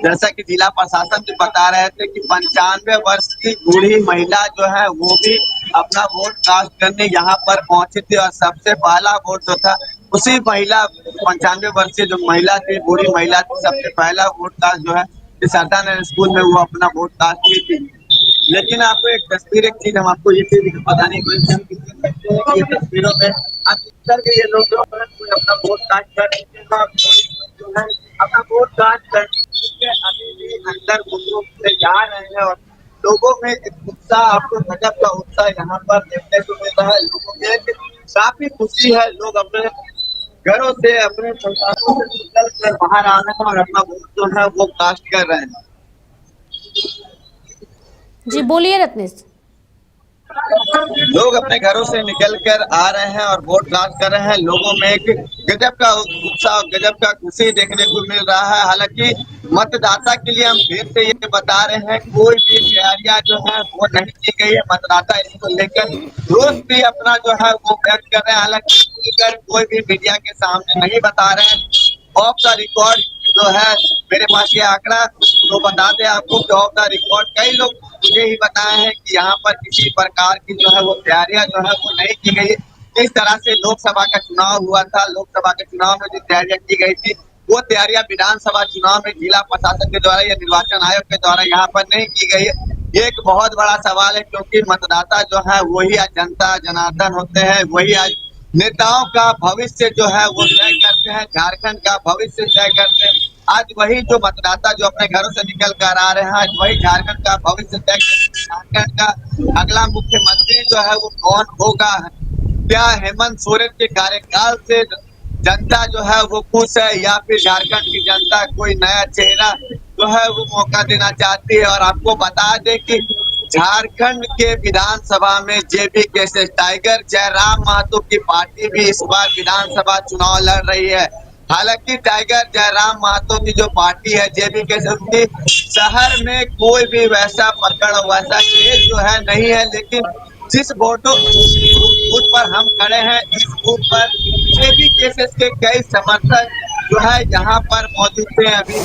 जैसा कि जिला प्रशासन भी बता रहे थे कि 95 वर्ष की बूढ़ी महिला जो है वो भी अपना वोट कास्ट करने यहाँ पर पहुंची थी और सबसे पहला वोट जो था उसी महिला 95 वर्षीय जो महिला थी, बूढ़ी महिला थी, सबसे पहला वोट कास्ट जो है सरदार स्कूल में वो अपना वोट कास्ट की थी। लेकिन आपको एक तस्वीर, एक चीज हम आपको ये चीज बताने की ये तस्वीरों में अक्सर के ये लोग जो है अपना वोट कास्ट कर अपना वोट कास्ट करके अभी भी अंदर बूथों से जा रहे हैं और लोगों में एक उत्साह, आपको गजब का उत्साह यहाँ पर देखने को मिल रहा है। लोगों में काफी खुशी है, लोग अपने घरों से अपने संसाधनों से निकल कर बाहर आ रहे हैं और अपना वोट जो है वो कास्ट कर रहे हैं। जी बोलिए रत्नेश। लोग अपने घरों से निकल कर आ रहे हैं और वोट कास्ट कर रहे हैं। लोगों में एक गजब का उत्साह, गजब का खुशी देखने को मिल रहा है। हालांकि मतदाता के लिए हम फिर से ये बता रहे हैं, कोई भी तैयारियां जो है वो नहीं की गई है। मतदाता इसको लेकर रोज भी अपना जो है वो व्यक्त कर रहे हैं, हालांकि लेकर कोई भी मीडिया के सामने नहीं बता रहे हैं। ऑफ द रिकॉर्ड जो है मेरे पास ये आंकड़ा तो बता दें आपको कि ऑफ द रिकॉर्ड कई लोग मुझे ही बताए हैं कि यहाँ पर किसी प्रकार की जो है वो तैयारियां जो है वो नहीं की गई। जिस तरह से लोकसभा का चुनाव हुआ था, लोकसभा के चुनाव में जो तैयारियां की गई थी वो तैयारियां विधानसभा चुनाव में जिला प्रशासन के द्वारा या निर्वाचन आयोग के द्वारा यहाँ पर नहीं की गई है। ये एक बहुत बड़ा सवाल है, क्योंकि मतदाता जो है वही आज जनता जनार्दन होते हैं, वही आज नेताओं का भविष्य जो है वो तय करते हैं, झारखंड का भविष्य तय करते हैं। आज वही जो मतदाता जो अपने घरों से निकल कर आ रहे हैं, आज वही झारखंड का भविष्य तय करते हैं। झारखंड का अगला मुख्यमंत्री जो है वो कौन होगा, क्या हेमंत सोरेन के कार्यकाल से जनता जो है वो खुश है या फिर झारखंड की जनता कोई नया चेहरा जो है वो मौका देना चाहती है। और आपको बता दें कि झारखंड के विधानसभा में जेबी केसेस टाइगर जयराम महतो की पार्टी भी इस बार विधानसभा चुनाव लड़ रही है। हालांकि टाइगर जयराम महतो की जो पार्टी है जेबी केसेस, उनकी शहर में कोई भी वैसा पकड़ वैसा केस जो है नहीं है, लेकिन जिस वोटों बूथ पर हम खड़े हैं इस बूथ पर जेबी केसेस के कई समर्थक जो है यहाँ पर मौजूद थे। अभी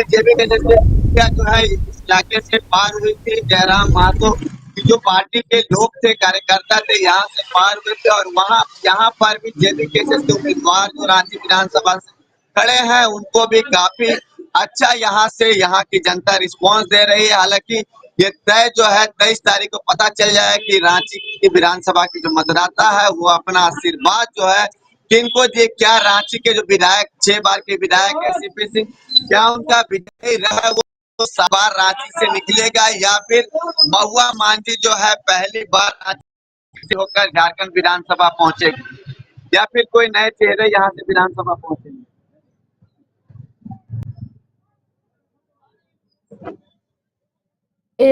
जेबी केसेस क्या जो है इस इलाके से पार हुई थी, जयराम महतो की जो पार्टी के लोग थे, कार्यकर्ता थे, यहाँ से पार हुए थे और वहाँ यहाँ पर भी जेबी केसेस के उम्मीदवार जो रांची विधानसभा से खड़े हैं उनको भी काफी अच्छा यहाँ से यहाँ की जनता रिस्पांस दे रही है। हालांकि ये तय जो है 23 तारीख को पता चल जाए कि रांची की विधानसभा की जो मतदाता है वो अपना आशीर्वाद जो है किनको दिए। क्या रांची के जो विधायक 6 बार के विधायक एसीपी सिंह, क्या उनका विजयी रहा वो सवार रांची से निकलेगा या फिर महुआ मांझी जो है पहली बार रांची से होकर झारखंड विधानसभा पहुंचेगी या फिर कोई नए चेहरे यहाँ से विधानसभा पहुंचेंगे।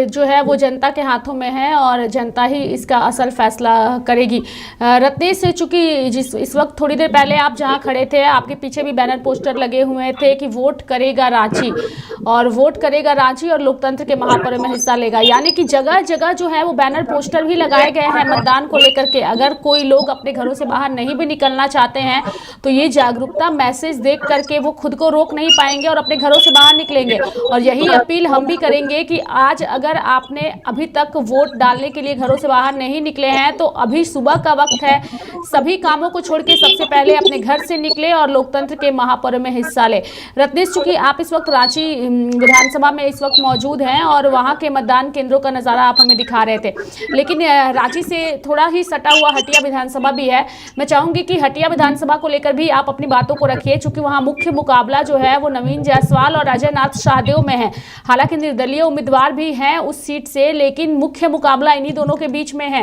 जो है वो जनता के हाथों में है और जनता ही इसका असल फैसला करेगी। रत्नेश, चूंकि इस वक्त थोड़ी देर पहले आप जहां खड़े थे आपके पीछे भी बैनर पोस्टर लगे हुए थे कि वोट करेगा रांची, और वोट करेगा रांची और लोकतंत्र के महापर्व में हिस्सा लेगा, यानी कि जगह जगह जो है वो बैनर पोस्टर भी लगाए गए हैं मतदान को लेकर के। अगर कोई लोग अपने घरों से बाहर नहीं भी निकलना चाहते हैं तो ये जागरूकता मैसेज देख करके वो खुद को रोक नहीं पाएंगे और अपने घरों से बाहर निकलेंगे। और यही अपील हम भी करेंगे कि आज अगर आपने अभी तक वोट डालने के लिए घरों से बाहर नहीं निकले हैं तो अभी सुबह का वक्त है, सभी कामों को छोड़ के सबसे पहले अपने घर से निकले और लोकतंत्र के महापर्व में हिस्सा ले। रत्नेश, चूंकि आप इस वक्त रांची विधानसभा में इस वक्त मौजूद हैं और वहां के मतदान केंद्रों का नजारा आप हमें दिखा रहे थे, लेकिन रांची से थोड़ा ही सटा हुआ हटिया विधानसभा भी है। मैं चाहूंगी कि हटिया विधानसभा को लेकर भी आप अपनी बातों को रखिए, चूंकि वहां मुख्य मुकाबला जो है वो नवीन जायसवाल और अजय नाथ शाहदेव में है। हालांकि निर्दलीय उम्मीदवार भी हैं उस सीट से, लेकिन मुख्य मुकाबला इन्हीं दोनों के बीच में है।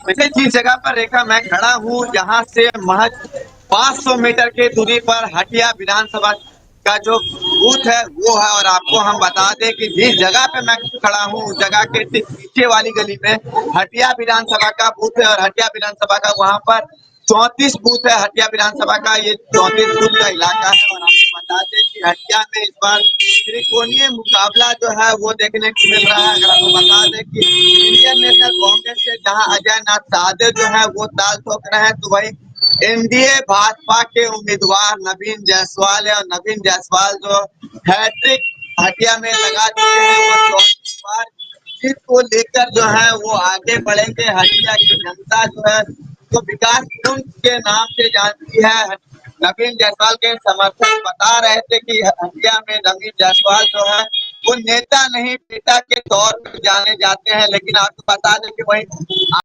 जिस जगह पर रेखा मैं खड़ा हूँ यहाँ से महज 500 मीटर के दूरी पर हटिया विधानसभा का जो बूथ है वो है। और आपको हम बता दें कि जिस जगह पे मैं खड़ा हूँ उस जगह के पीछे वाली गली में हटिया विधानसभा का बूथ है और हटिया विधानसभा का वहाँ पर 34 बूथ है। हटिया विधानसभा का ये 34 बूथ का इलाका है। और आपको बता दें कि हटिया में इस बार त्रिकोणीय मुकाबला जो है वो देखने को मिल रहा है। अगर आपको बता दें कि इंडियन नेशनल कांग्रेस से जहां अजय नाथ शाहदेव जो है वो ताल ठोक रहे हैं, तो वही एनडीए भाजपा के उम्मीदवार नवीन जायसवाल है। और नवीन जायसवाल जो हैट्रिक हटिया में लगा चुके हैं, वो 24 बार जीत को लेकर जो है वो आगे बढ़ेंगे। हटिया की जनता जो है तो विकास कुंज के नाम से जानती है। नवीन जायसवाल के समर्थक बता रहे थे कि हटिया में नवीन जायसवाल जो है वो नेता नहीं पिता के तौर पर जाने जाते हैं। लेकिन आपको बता दें कि वही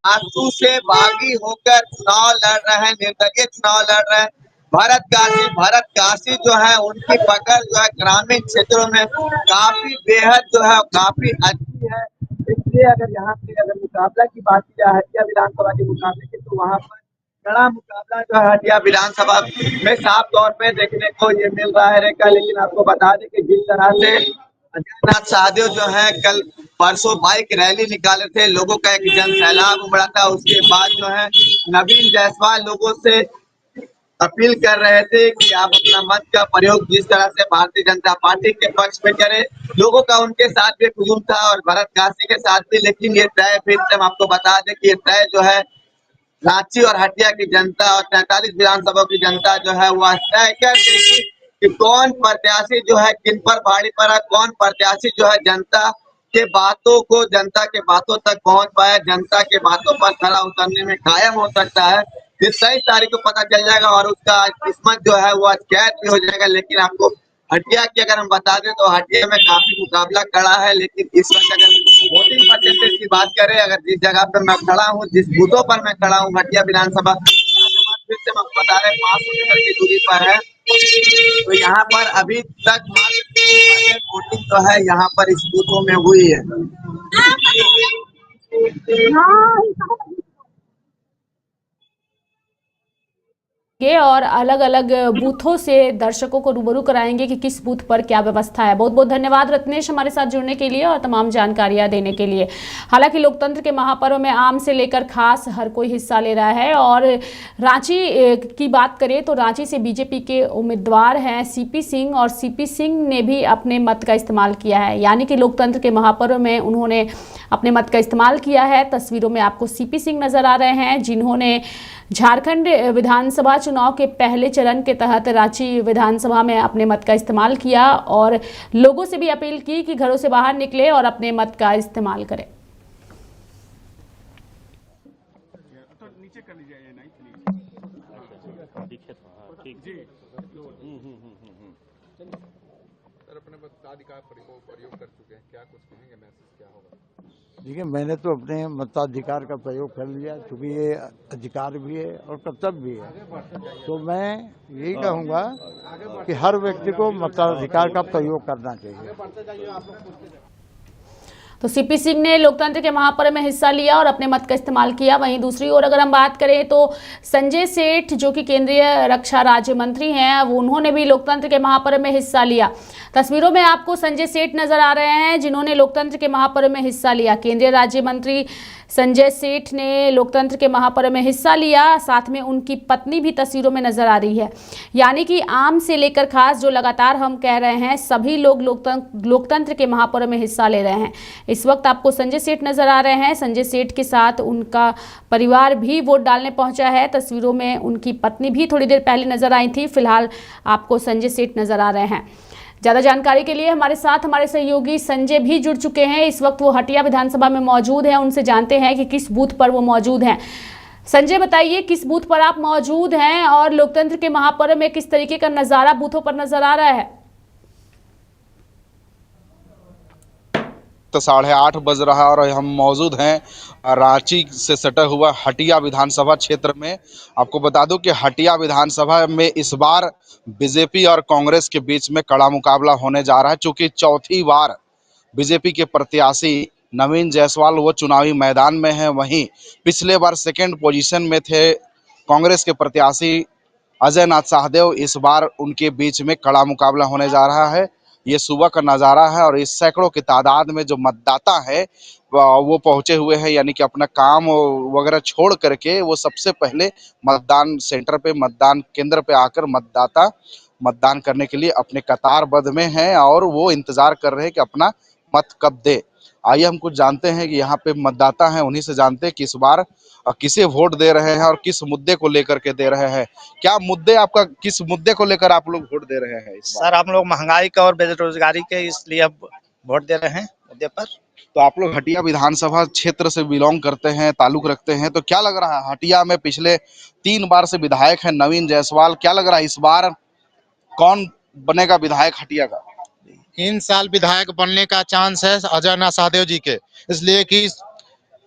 आंसू से बागी होकर चुनाव लड़ रहे हैं, निर्दलीय चुनाव लड़ रहे हैं। भरत काशी जो है उनकी पकड़ जो है ग्रामीण क्षेत्रों में काफी बेहद जो है काफी अच्छी है। इसलिए अगर यहाँ पे अगर मुकाबला की बात की जाए हटिया विधानसभा के मुकाबले की, तो वहाँ पर बड़ा मुकाबला जो है हटिया विधानसभा में साफ तौर पे देखने को ये मिल रहा है रेखा। लेकिन आपको बता दें कि जिस तरह से अजय नाथ शाहदेव जो है कल परसों बाइक रैली निकाले थे, लोगों का एक जन सैलाब उमड़ा था। उसके बाद जो है नवीन जायसवाल लोगों से अपील कर रहे थे कि आप अपना मत का प्रयोग जिस तरह से भारतीय जनता पार्टी के पक्ष में करें। लोगों का उनके साथ भी हुजूम था और भरत काशी के साथ भी, लेकिन ये तय फिर से हम आपको बता दें कि ये तय जो है रांची और हटिया की जनता और 43 विधानसभा की जनता जो है वह तय कर देगी कि कौन प्रत्याशी जो है किन पर भारी पड़ा, कौन प्रत्याशी जो है जनता के बातों को, जनता के बातों तक पहुंच पाया, जनता के बातों पर खरा उतरने में कायम हो सकता है। ये 23 तारीख को पता चल जाएगा और उसका किस्मत जो है वो कैद भी हो जाएगा। लेकिन आपको हटिया की अगर हम बता दें तो हटिया में काफी मुकाबला कड़ा है, लेकिन इस वक्त अगर वोटिंग परसेंटेज की बात करें, अगर जिस जगह पर मैं खड़ा हूँ, जिस बूथों पर मैं खड़ा हूँ हटिया विधानसभा, फिर से हम बता रहे 500 मीटर की दूरी पर है, तो यहाँ पर अभी तक मात्र वोटिंग तो है यहाँ पर इस बूथों में हुई है। और अलग अलग बूथों से दर्शकों को रूबरू कराएंगे कि किस बूथ पर क्या व्यवस्था है। बहुत बहुत धन्यवाद रत्नेश हमारे साथ जुड़ने के लिए और तमाम जानकारियां देने के लिए। हालांकि लोकतंत्र के महापर्व में आम से लेकर खास हर कोई हिस्सा ले रहा है। और रांची की बात करें तो रांची से बीजेपी के उम्मीदवार हैं सीपी सिंह, और सीपी सिंह ने भी अपने मत का इस्तेमाल किया है, यानी कि लोकतंत्र के महापर्व में उन्होंने अपने मत का इस्तेमाल किया है। तस्वीरों में आपको सीपी सिंह नजर आ रहे हैं, जिन्होंने झारखंड विधानसभा चुनाव के पहले चरण के तहत रांची विधानसभा में अपने मत का इस्तेमाल किया और लोगों से भी अपील की कि घरों से बाहर निकले और अपने मत का इस्तेमाल करें। अपने मताधिकार प्रयोग कर चुके हैं, क्या कुछ कहेंगे, मैसेज क्या होगा? देखिए, मैंने तो अपने मताधिकार का प्रयोग कर लिया, क्योंकि ये अधिकार भी है और कर्तव्य भी है। तो मैं यही कहूँगा कि हर व्यक्ति को मताधिकार का प्रयोग करना चाहिए। तो सीपी सिंह ने लोकतंत्र के महापर्व में हिस्सा लिया और अपने मत का इस्तेमाल किया। वहीं दूसरी ओर अगर हम बात करें तो संजय सेठ, जो कि केंद्रीय रक्षा राज्य मंत्री हैं, वो उन्होंने भी लोकतंत्र के महापर्व में हिस्सा लिया। तस्वीरों में आपको संजय सेठ नजर आ रहे हैं, जिन्होंने लोकतंत्र के महापर्व में हिस्सा लिया। केंद्रीय राज्य मंत्री संजय सेठ ने लोकतंत्र के महापर्व में हिस्सा लिया, साथ में उनकी पत्नी भी तस्वीरों में नजर आ रही है। यानी कि आम से लेकर खास, जो लगातार हम कह रहे हैं, सभी लोग लोकतंत्र के महापर्व में हिस्सा ले रहे हैं। इस वक्त आपको संजय सेठ नजर आ रहे हैं, संजय सेठ के साथ उनका परिवार भी वोट डालने पहुंचा है। तस्वीरों में उनकी पत्नी भी थोड़ी देर पहले नजर आई थी। फिलहाल आपको संजय सेठ नजर आ रहे हैं। ज़्यादा जानकारी के लिए हमारे साथ हमारे सहयोगी संजय भी जुड़ चुके हैं। इस वक्त वो हटिया विधानसभा में मौजूद हैं, उनसे जानते हैं कि किस बूथ पर वो मौजूद हैं। संजय, बताइए किस बूथ पर आप मौजूद हैं और लोकतंत्र के महापर्व में किस तरीके का नज़ारा बूथों पर नजर आ रहा है? तो 8:30 बज रहा और हम मौजूद हैं रांची से सटा हुआ हटिया विधानसभा क्षेत्र में। आपको बता दूं कि हटिया विधानसभा में इस बार बीजेपी और कांग्रेस के बीच में कड़ा मुकाबला होने जा रहा है, चूंकि चौथी बार बीजेपी के प्रत्याशी नवीन जायसवाल वो चुनावी मैदान में हैं। वहीं पिछले बार सेकेंड पोजीशन में थे कांग्रेस के प्रत्याशी अजय नाथ शाहदेव। इस बार उनके बीच में कड़ा मुकाबला होने जा रहा है। ये सुबह का नज़ारा है और इस सैकड़ों की तादाद में जो मतदाता है वो पहुंचे हुए हैं, यानी कि अपना काम वगैरह छोड़ करके वो सबसे पहले मतदान सेंटर पे, मतदान केंद्र पे आकर मतदाता मतदान करने के लिए अपने कतारबद्ध में हैं और वो इंतजार कर रहे हैं कि अपना मत कब दे। आइए हम कुछ जानते हैं कि यहाँ पे मतदाता हैं, उन्हीं से जानते हैं कि इस बार किसे वोट दे रहे हैं और किस मुद्दे को लेकर के दे रहे हैं। क्या मुद्दे आपका, किस मुद्दे को लेकर आप लोग वोट दे रहे हैं इस बार? सर, हम लोग महंगाई का और बेरोजगारी के इसलिए अब वोट दे रहे हैं मुद्दे पर। तो आप लोग हटिया विधानसभा क्षेत्र से बिलोंग करते हैं, ताल्लुक रखते हैं, तो क्या लग रहा है हटिया में पिछले 3 बार से विधायक हैं नवीन जायसवाल, क्या लग रहा है इस बार कौन बनेगा विधायक हटिया का? इन साल विधायक बनने का चांस है अजय नाथ शाहदेव जी के, इसलिए कि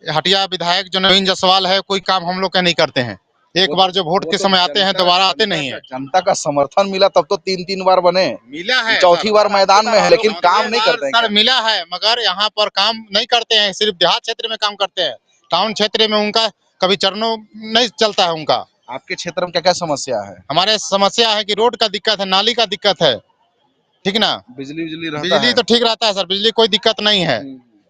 हटिया विधायक जो नवीन जायसवाल है कोई काम हम लोग का नहीं करते हैं। एक बार जो वोट के समय आते हैं दोबारा आते नहीं है। जनता का समर्थन मिला तब तो 3 बार बने, मिला है, चौथी बार मैदान में है, लेकिन काम नहीं करते हैं। सर मिला है, मगर यहाँ पर काम नहीं करते हैं, सिर्फ देहात क्षेत्र में काम करते हैं। टाउन क्षेत्र में उनका कभी चरणों नहीं चलता है उनका। आपके क्षेत्र में क्या क्या समस्या है? हमारे समस्या है कि रोड का दिक्कत है, नाली का दिक्कत है, ठीक ना। बिजली तो ठीक रहता है सर, बिजली कोई दिक्कत नहीं है,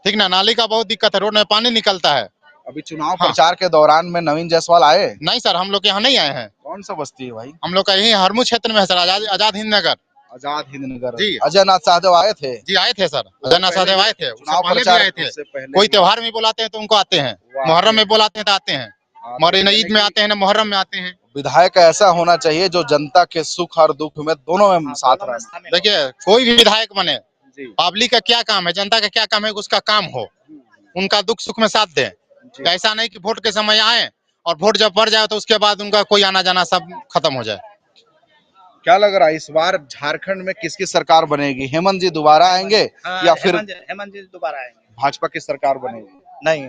ठीक ना। नाली का बहुत दिक्कत है, रोड में पानी निकलता है। अभी चुनाव प्रचार के दौरान में नवीन जायसवाल आए? नहीं सर, हम लोग यहाँ नहीं आए हैं। कौन सा बस्ती है भाई? हम लोग का यही हरमू क्षेत्र में है सर, आजाद हिंद नगर। आजाद हिंद नगर जी। अजय नाथ सहदेव आए थे? जी आए थे सर, अजय नाथ सहदेव आए थे, चुनाव पहले भी प्रचार आए थे। से पहले कोई त्योहार में बुलाते हैं तो उनको आते हैं, मुहर्रम में बुलाते हैं तो आते हैं, हमारे न ईद में आते हैं न मुहर्रम में आते हैं। विधायक ऐसा होना चाहिए जो जनता के सुख और दुख में दोनों में साथ रहे। देखिए कोई भी विधायक बने, पब्लिक का क्या काम है, जनता का क्या काम है, उसका काम हो, उनका दुख सुख में साथ दें। ऐसा नहीं कि वोट के समय आए और वोट जब पड़ जाए तो उसके बाद उनका कोई आना जाना सब खत्म हो जाए। क्या लग रहा है इस बार झारखंड में किसकी सरकार बनेगी? हेमंत जी दोबारा आएंगे या फिर हेमंत जी दोबारा आएंगे? भाजपा की सरकार बनेगी? नहीं,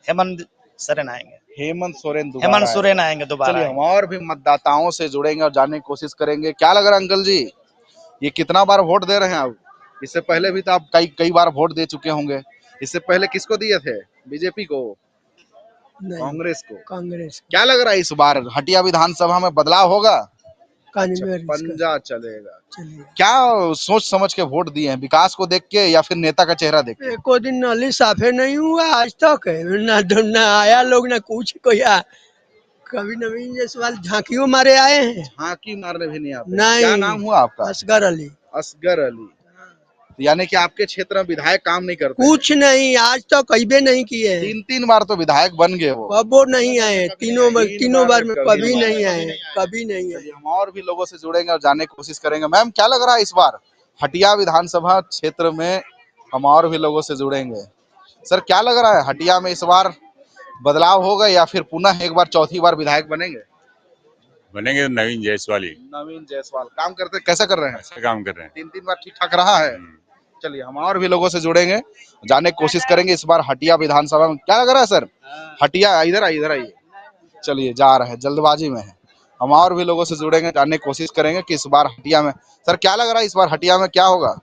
हेमंत सोरेन आएंगे। हेमंत सोरेन हेमंत सोरेन आएंगे दोबारा। चलिए हम और भी मतदाताओं से जुड़ेंगे और जानने की कोशिश करेंगे। क्या लग रहा है अंकल जी, ये कितना बार वोट दे रहे हैं आप? इससे पहले भी तो आप कई बार वोट दे चुके होंगे। इससे पहले किसको दिए थे? बीजेपी को? कांग्रेस को? कांग्रेस। क्या लग रहा है इस बार हटिया विधानसभा में बदलाव होगा? पंजा चलेगा। क्या सोच समझ के वोट दिए हैं? विकास को देख के या फिर नेता का चेहरा देख के? एको दिन नाली साफे नहीं हुआ आज तक, ना आया लोग ना कुछ कोया। कभी नवीन जायसवाल झांकियों मारे आए हैं, झांकी मारने भी नहीं आते। नहीं। क्या नाम हुआ आपका? असगर अली। असगर अली, यानी कि आपके क्षेत्र में विधायक काम नहीं करते? कुछ नहीं, आज तो कईबे नहीं किए। 3 बार तो विधायक बन गए वो। कबो नहीं आए, तीनों बार में कभी नहीं आए, कभी नहीं आए। हम और भी लोगों से जुड़ेंगे और जानने की कोशिश करेंगे। मैम क्या लग रहा है इस बार हटिया विधानसभा क्षेत्र में? हम और भी लोगों से जुड़ेंगे। सर क्या लग रहा है हटिया में इस बार बदलाव होगा या फिर पुनः एक बार चौथी बार विधायक बनेंगे? बनेंगे नवीन जायसवाल ही। नवीन जायसवाल काम करते कैसा कर रहे हैं? अच्छा काम कर रहे हैं। 3 बार ठीक ठाक रहा है। चलिए हम और भी लोगों से जुड़ेंगे, जानने की कोशिश करेंगे इस बार हटिया विधानसभा में क्या लग रहा है। सर हटिया इधर आइए। चलिए जा रहे हैं, जल्दबाजी में है। हम और भी लोगों से जुड़ेंगे, जानने की कोशिश करेंगे कि इस बार हटिया में सर क्या लग रहा है इस बार हटिया में क्या होगा?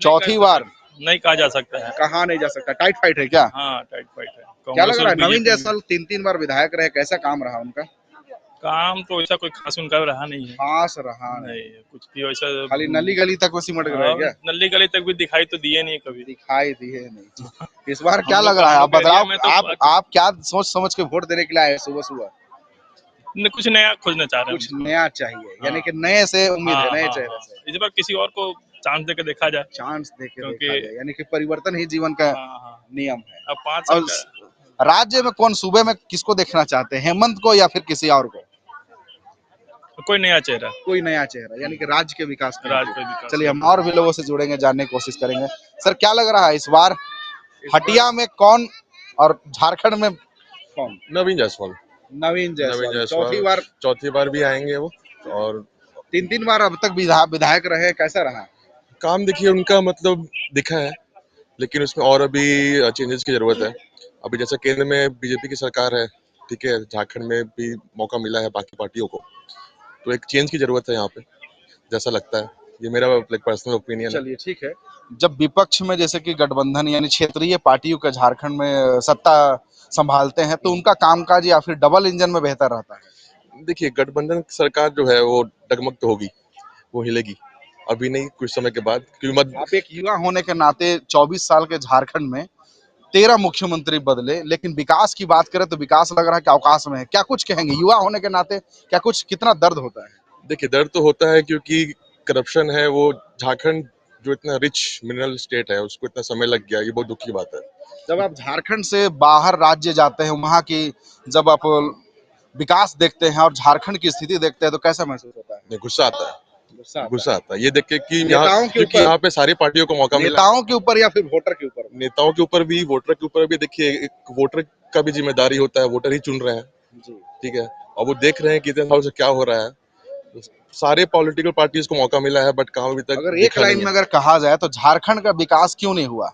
चौथी बार नहीं कहा जा सकता है। कहा नहीं जा सकता, टाइट फाइट है क्या? हाँ टाइट फाइट है। क्या लग रहा है नवीन जायसवाल 3 बार विधायक रहे, कैसा काम रहा उनका? काम तो ऐसा कोई खास उनका रहा नहीं है। खास रहा नहीं, कुछ भी वैसा खाली नली गली तक वो सिमट गया क्या? नली गली तक भी दिखाई तो दिए नहीं, कभी दिखाई दिए नहीं। इस बार क्या लग रहा है? आप बदलाव आप क्या सोच समझ के वोट देने के लिए आए सुबह? कुछ नया खोजना चाह रहे हैं। कुछ नया चाहिए, यानी कि नए से उम्मीद है, नए चेहरे से। इस बार किसी और को चांस देके देखा जाए। चांस देके देखा जाए, यानी कि परिवर्तन ही जीवन का नियम है। अब 5 साल राज्य में कौन, सूबे में किसको देखना चाहते हैं? हेमंत को या फिर किसी और को? कोई नया चेहरा। कोई नया चेहरा, यानी कि राज्य के विकास में। चलिए हम और भी लोगों से जुड़ेंगे, जानने की कोशिश करेंगे। सर क्या लग रहा है इस बार हटिया में कौन और झारखंड में कौन? नवीन जायसवाल। नवीन जायसवाल चौथी बार भी आएंगे वो, और 3 बार अब तक विधायक रहे, कैसा रहा काम? देखिए उनका मतलब दिखा है, लेकिन उसमें और अभी चेंजेस की जरूरत है। अभी जैसे केंद्र में बीजेपी की सरकार है, ठीक है, झारखंड में भी मौका मिला है बाकी पार्टियों को, तो एक चेंज की जरूरत है यहाँ पे, जैसा लगता है। ये मेरा पर्सनल ओपिनियन है। चलिए ठीक है। जब विपक्ष में जैसे कि गठबंधन यानी क्षेत्रीय पार्टियों का झारखंड में सत्ता संभालते हैं, तो उनका कामकाज या फिर डबल इंजन में बेहतर रहता है? देखिए गठबंधन सरकार जो है वो डगमग तो होगी, वो हिलेगी, अभी नहीं कुछ समय के बाद। क्योंकि आप एक युवा होने के नाते 24 साल के झारखंड में 13 मुख्यमंत्री बदले, लेकिन विकास की बात करें तो विकास लग रहा है कि अवकाश में है। क्या कुछ कहेंगे युवा होने के नाते, क्या कुछ कितना दर्द होता है? देखिए दर्द तो होता है, क्योंकि करप्शन है वो, झारखंड जो इतना रिच मिनरल स्टेट है उसको इतना समय लग गया, ये बहुत दुख की बात है। जब आप झारखंड से बाहर राज्य जाते हैं, वहाँ की जब आप विकास देखते हैं और झारखंड की स्थिति देखते हैं, तो कैसा महसूस होता है? गुस्सा आता है, गुस्सा आता है ये देख के कि यहाँ पे सारी पार्टियों को मौका मिला। नेताओं के ऊपर या फिर वोटर के ऊपर? नेताओं के ऊपर भी, वोटर के ऊपर भी। देखिए एक वोटर का भी जिम्मेदारी होता है, वोटर ही चुन रहे हैं, ठीक है, और वो देख रहे हैं कि इतने साल से क्या हो रहा है। सारे पॉलिटिकल पार्टीज को मौका मिला है, बट काम अभी तक। अगर एक लाइन में अगर कहा जाए तो झारखंड का विकास क्यों नहीं हुआ?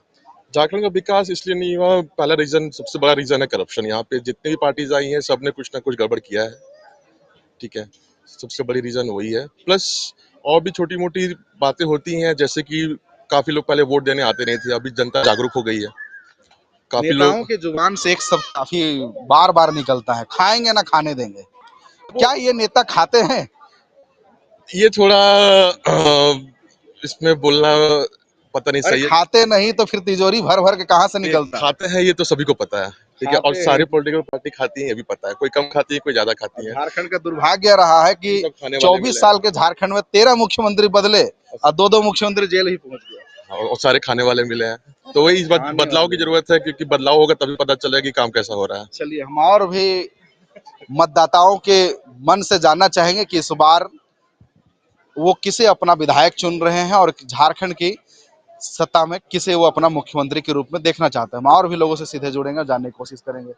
झारखंड का विकास इसलिए नहीं हुआ, पहला रीजन, सबसे बड़ा रीजन है करप्शन। यहाँ पे जितनी भी पार्टीज आई हैं सबने कुछ ना कुछ गड़बड़ किया है, ठीक है, सबसे बड़ी रीजन वही है। प्लस और भी छोटी मोटी बातें होती हैं, जैसे कि काफी लोग पहले वोट देने आते नहीं थे, अभी जनता जागरूक हो गई है। काफी नेताओं के जुबान से एक शब्द काफी बार बार निकलता है, खाएंगे ना खाने देंगे। क्या ये नेता खाते हैं? ये थोड़ा इसमें बोलना पता नहीं सही है। खाते नहीं तो फिर तिजोरी भर भर के कहाँ से निकलता है? खाते हैं ये तो सभी को पता है, ठीक है, और सारी पॉलिटिकल पार्टी खाती है, ये भी पता है, कोई कम खाती है, कोई ज्यादा खाती है। झारखंड का दुर्भाग्य रहा है कि 24 साल के झारखंड में 13 मुख्यमंत्री बदले और 2-2 मुख्यमंत्री जेल ही पहुंच गए, और सारे खाने वाले मिले हैं। तो वही इस बात बदलाव की जरूरत है, क्योंकि बदलाव होगा तभी पता चलेगा कि काम कैसा हो रहा है। चलिए हम और भी मतदाताओं के मन से जानना चाहेंगे कि इस बार वो किसे अपना विधायक चुन रहे हैं और झारखंड की सत्ता में किसे वो अपना मुख्यमंत्री के रूप में देखना चाहते हैं। हम और भी लोगों से सीधे जुड़ेंगे, जानने की कोशिश करेंगे।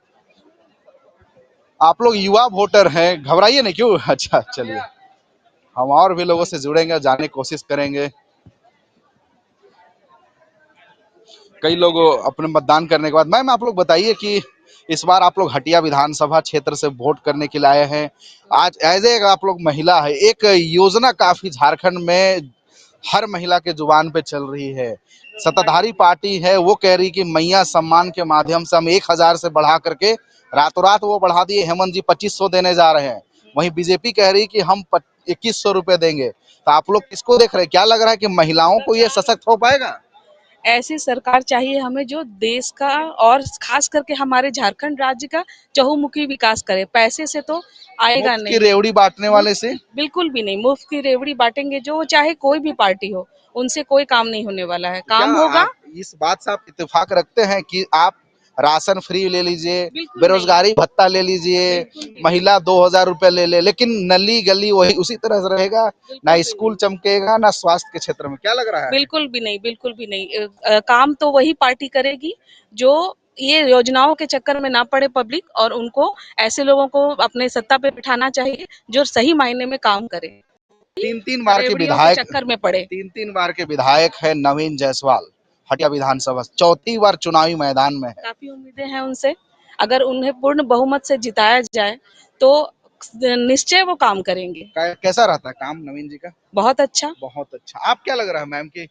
आप लोग युवा वोटर हैं, घबराइए नहीं क्यों? अच्छा चलिए हम और भी लोगों से जुड़ेंगे, जानने की कोशिश करेंगे। कई लोग अपने मतदान करने के बाद, मैम आप लोग बताइए कि इस बार आप लोग हटिया विधानसभा क्षेत्र से वोट करने के लिए आए हैं। आज एज ए आप लोग महिला है, एक योजना काफी झारखंड में हर महिला के जुबान पे चल रही है। सत्ताधारी पार्टी है वो कह रही कि मैया सम्मान के माध्यम से हम 1000 से बढ़ा करके रातों रात वो बढ़ा दिए। हेमंत जी 2500 देने जा रहे हैं। वहीं बीजेपी कह रही कि हम 2100 रुपए देंगे। तो आप लोग किसको देख रहे हैं? क्या लग रहा है कि महिलाओं को ये सशक्त हो पाएगा? ऐसी सरकार चाहिए हमें जो देश का और खास करके हमारे झारखंड राज्य का चहुमुखी विकास करे। पैसे से तो आएगा मुफ्त नहीं। की रेवड़ी बांटने वाले से बिल्कुल भी नहीं। मुफ्त की रेवड़ी बांटेंगे जो, चाहे कोई भी पार्टी हो, उनसे कोई काम नहीं होने वाला है। काम क्या होगा। आप इस बात से आप इत्तेफाक रखते हैं कि आप राशन फ्री ले लीजिए, बेरोजगारी भत्ता ले लीजिए, महिला 2000 रुपए ले, लेकिन नली गली वही उसी तरह से रहेगा, ना स्कूल चमकेगा, ना स्वास्थ्य के क्षेत्र में? क्या लग रहा है? बिल्कुल भी नहीं, बिल्कुल भी नहीं। काम तो वही पार्टी करेगी जो ये योजनाओं के चक्कर में ना पड़े पब्लिक, और उनको ऐसे लोगों को अपने सत्ता पे बिठाना चाहिए जो सही मायने में काम करे। 3 बार के विधायक चक्कर में पड़े। 3 बार के विधायक है नवीन जायसवाल, हटिया विधानसभा, चौथी बार चुनावी मैदान में है। काफी उम्मीदें हैं उनसे। अगर उन्हें पूर्ण बहुमत से जिताया जाए तो निश्चय वो काम करेंगे। कैसा रहता है काम नवीन जी का? बहुत अच्छा। बहुत अच्छा। आप क्या लग रहा है मैम कि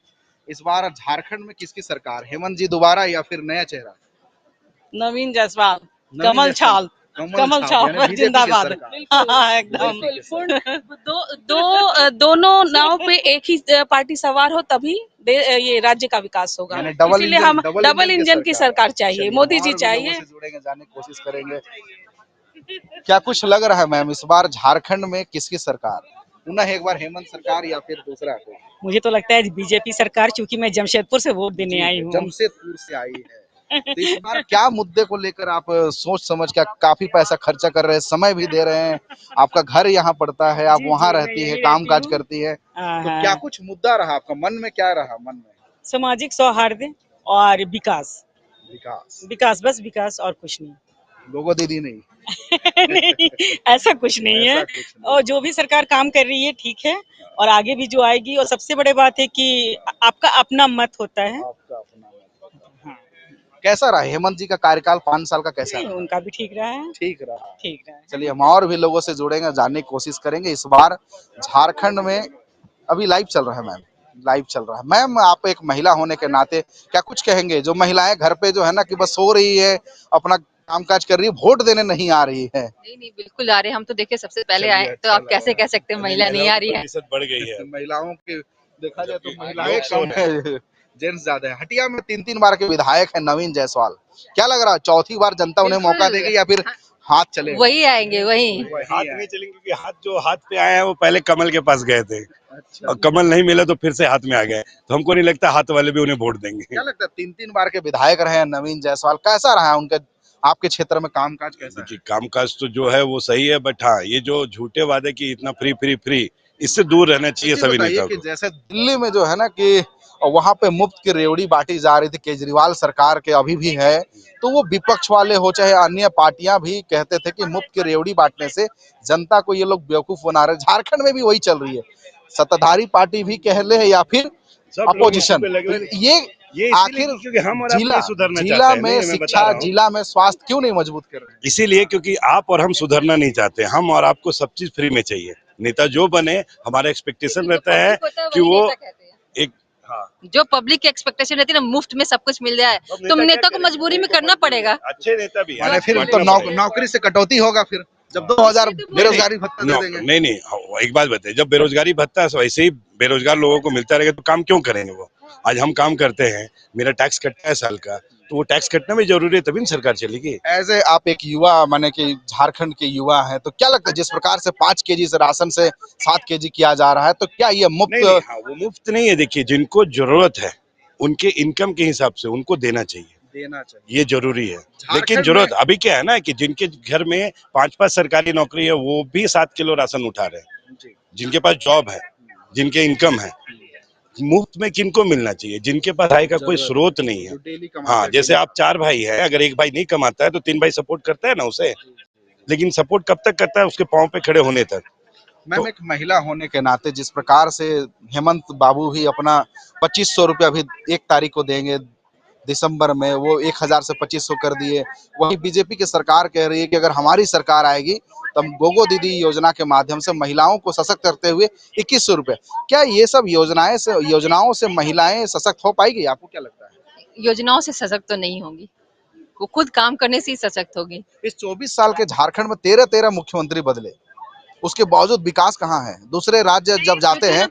इस बार झारखंड में किसकी सरकार? हेमंत जी दोबारा या फिर नया चेहरा? नवीन जायसवाल, कमल छाल जिंदाबाद। हाँ, एकदम। दोनों नाव पे एक ही पार्टी सवार हो तभी ये राज्य का विकास होगा। इसीलिए हम डबल इंजन की सरकार चाहिए, मोदी जी चाहिए। जुड़ेंगे, जानने की कोशिश करेंगे। क्या कुछ लग रहा है मैम इस बार झारखंड में किसकी सरकार? पुनः एक बार हेमंत सरकार या फिर दूसरा कोई? मुझे तो लगता है बीजेपी सरकार, क्योंकि मैं जमशेदपुर से वोट देने आई हूँ। जमशेदपुर से आई है। तो इस बार क्या मुद्दे को लेकर आप सोच समझ के काफी पैसा खर्चा कर रहे हैं, समय भी दे रहे हैं, आपका घर यहाँ पड़ता है, आप वहाँ रहती है, काम काज करती है, तो क्या कुछ मुद्दा रहा आपका मन में? क्या रहा मन में? सामाजिक सौहार्द और विकास। विकास बस विकास और कुछ नहीं। लोगो दीदी नहीं। नहीं, ऐसा कुछ नहीं है। और जो भी सरकार काम कर रही है ठीक है, और आगे भी जो आएगी। और सबसे बड़ी बात है कि आपका अपना मत होता है। कैसा रहा हेमंत जी का कार्यकाल 5 साल का? कैसा रहा? उनका भी ठीक रहा है। ठीक रहा। ठीक रहा। चलिए हम और भी लोगों से जुड़ेंगे, जानने की कोशिश करेंगे। इस बार झारखंड में अभी लाइव चल रहा है मैम, लाइव चल रहा है। मैम आप एक महिला होने के नाते क्या कुछ कहेंगे? जो महिलाएं घर पे जो है ना कि बस सो रही है, अपना कामकाज कर रही है, वोट देने नहीं आ रही है। नहीं बिल्कुल आ रहे हैं। हम तो देखिए सबसे पहले आए, तो आप कैसे कह सकते हैं महिला नहीं आ रही है? बढ़ गई है महिलाओं के, देखा जाए तो महिलाएं कम है, जेंट्स ज्यादा है। हटिया में 3 बार के विधायक है नवीन जायसवाल। क्या लग रहा है चौथी बार जनता उन्हें मौका देगी या फिर हाथ चले? वही आएंगे, वही हाथ नहीं चलेंगे, क्योंकि हाथ पे आए हैं वो पहले कमल के पास गए थे। अच्छा। और कमल नहीं मिला तो फिर से हाथ में आ गए, तो हमको नहीं लगता हाथ वाले भी उन्हें वोट देंगे। क्या लगता है 3 बार के विधायक रहे हैं नवीन जायसवाल, कैसा रहा है उनके आपके क्षेत्र में कामकाज? कैसा है? कामकाज तो जो है वो सही है, बट हाँ ये जो झूठे वादे की इतना फ्री इससे दूर रहना चाहिए सभी नेताओं को। जैसे दिल्ली में जो है ना कि वहाँ पे मुफ्त की रेवड़ी बांटी जा रही थी, केजरीवाल सरकार के अभी भी है, तो वो विपक्ष वाले हो चाहे अन्य पार्टियां भी कहते थे कि मुफ्त की रेवड़ी बांटने से जनता को ये लोग बेवकूफ बना रहे। झारखंड में भी वही चल रही है, सत्ताधारी पार्टी भी कह ले या फिर अपोजिशन। ये आखिर जिला में शिक्षा, जिला में स्वास्थ्य क्यों नहीं मजबूत कर रहे हैं? इसीलिए क्योंकि आप और हम सुधरना नहीं चाहते। हम और आपको सब चीज फ्री में चाहिए। नेता जो बने, हमारा एक्सपेक्टेशन रहता है कि वो एक जो पब्लिक की एक्सपेक्टेशन रहती है ना, मुफ्त में सब कुछ मिल जाए, तो नेता को मजबूरी में करना पड़ेगा। अच्छे नेता भी है, फिर तो नौकरी से कटौती होगा फिर जब 2000 बेरोजगारी भत्ता दे देंगे। नहीं, एक बात बताइए, जब बेरोजगारी भत्ता है वैसे ही बेरोजगार लोगों को मिलता रहेगा तो काम क्यों करेंगे वो? आज हम काम करते हैं, मेरा टैक्स कटता है साल का, तो वो टैक्स कटना भी जरूरी है, तभी सरकार चलेगी। एज ए आप एक युवा माने कि झारखंड के युवा हैं, तो क्या लगता है जिस प्रकार से 5 केजी से राशन से 7 केजी किया जा रहा है, तो क्या ये मुफ्त? नहीं, हाँ, वो मुफ्त नहीं है। देखिए, जिनको जरूरत है उनके इनकम के हिसाब से उनको देना चाहिए, ये जरूरी है। लेकिन जरूरत अभी क्या है ना कि जिनके घर में 5-5 सरकारी नौकरी है वो भी 7 किलो राशन उठा रहे हैं, जिनके पास जॉब है, जिनके इनकम है। मुफ्त में किनको मिलना चाहिए? जिनके पास आय का कोई स्रोत नहीं है। हाँ, जैसे आप 4 भाई हैं, अगर एक भाई नहीं कमाता है तो 3 भाई सपोर्ट करता है ना उसे, लेकिन सपोर्ट कब तक करता है? उसके पांव पे खड़े होने तक। मैम, एक महिला होने के नाते जिस प्रकार से हेमंत बाबू ही अपना 2500 रुपया अभी 1 तारीख को देंगे दिसंबर में, वो 1000 से 2500 कर दिए। वही बीजेपी की सरकार कह रही है कि अगर हमारी सरकार आएगी तो हम गोगो दीदी योजना के माध्यम से महिलाओं को सशक्त करते हुए 2100 रुपए। क्या ये सब योजनाओं से महिलाएं सशक्त हो पाएगी? आपको क्या लगता है? योजनाओं से सशक्त तो नहीं होगी, वो खुद काम करने से ही सशक्त होगी। इस 24 साल के झारखंड में 13 मुख्यमंत्री बदले, उसके बावजूद विकास कहाँ है? दूसरे राज्य जब जाते हैं,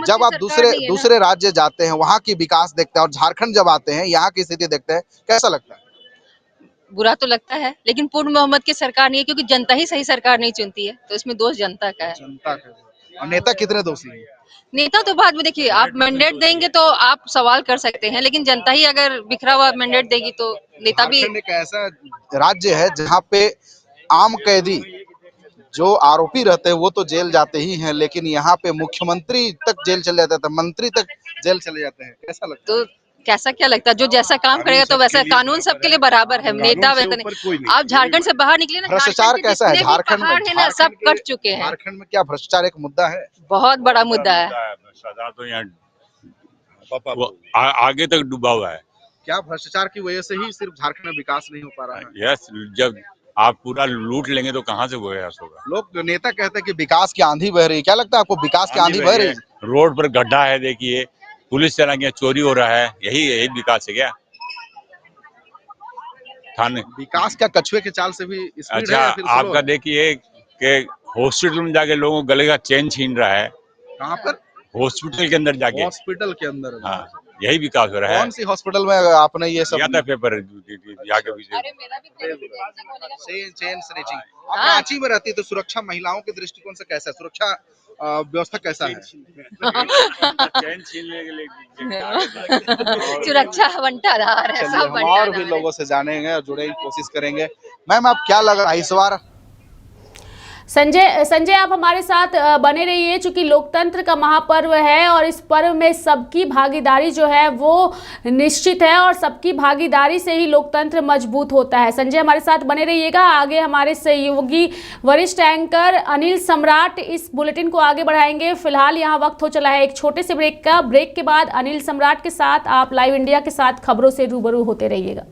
जब आप दूसरे राज्य जाते हैं, वहाँ की विकास देखते हैं और झारखंड जब आते हैं, यहाँ की स्थिति देखते हैं, कैसा लगता है? बुरा तो लगता है, लेकिन पूर्ण बहुमत की सरकार नहीं है, क्योंकि जनता ही सही सरकार नहीं चुनती है, तो इसमें दोष जनता का है। जनता का। और नेता कितने दोषी हैं? नेता तो बाद में देखिए, आप मैंडेट देंगे तो आप सवाल कर सकते हैं, लेकिन जनता ही अगर बिखरा हुआ मैंडेट देगी तो नेता भी। झारखंड एक ऐसा राज्य है जहाँ पे आम कैदी जो आरोपी रहते हैं वो तो जेल जाते ही हैं, लेकिन यहाँ पे मुख्यमंत्री तक जेल चले जाते हैं, मंत्री तक जेल चले जाते हैं। कैसा लगता है? तो कैसा क्या लगता है? जो जैसा काम करेगा तो वैसा, कानून सबके लिए बराबर है, नेता वैसा नहीं। आप झारखंड से बाहर निकले ना, भ्रष्टाचार कैसा है झारखंड में? सब कट चुके हैं। झारखंड में क्या भ्रष्टाचार एक मुद्दा है? बहुत बड़ा मुद्दा है। भ्रष्टाचार तो यहाँ आगे तक डूबा हुआ है। क्या भ्रष्टाचार की वजह से ही सिर्फ झारखंड में विकास नहीं हो पा रहा है? यस, जब आप पूरा लूट लेंगे तो कहाँ से विकास होगा? लोग नेता कहते हैं कि विकास की आंधी बह रही है, क्या लगता है आपको विकास की आंधी बह रही है? रोड पर गड्ढा है, देखिए, पुलिस चला गया, चोरी हो रहा है, यही विकास है क्या? थाने विकास क्या कछुए के चाल से भी स्पीड अच्छा है? आपका देखिए कि हॉस्पिटल में जाके लोगों को गले का चेन छीन रहा है। कहाँ पर? हॉस्पिटल के अंदर जाके। हॉस्पिटल के अंदर? हाँ, यही विकास हो रहा है। कौन सी हॉस्पिटल में आपने ये सब था पेपर जाके? Chain snatching. आप रांची में रहती है तो सुरक्षा महिलाओं के दृष्टिकोण से कैसा है? सुरक्षा व्यवस्था कैसा है? चेन छीनने के लिए सुरक्षा बंटाधार है, सब बंटाधार। और भी लोगों से जानेंगे और जुड़ने की कोशिश करेंगे। मैम, आप क्या लग रहा है इस बार? संजय आप हमारे साथ बने रहिए, चूंकि लोकतंत्र का महापर्व है और इस पर्व में सबकी भागीदारी जो है वो निश्चित है और सबकी भागीदारी से ही लोकतंत्र मजबूत होता है। संजय हमारे साथ बने रहिएगा। आगे हमारे सहयोगी वरिष्ठ एंकर अनिल सम्राट इस बुलेटिन को आगे बढ़ाएंगे। फिलहाल यहाँ वक्त हो चला है एक छोटे से ब्रेक का। ब्रेक के बाद अनिल सम्राट के साथ आप लाइव इंडिया के साथ खबरों से रूबरू होते रहिएगा।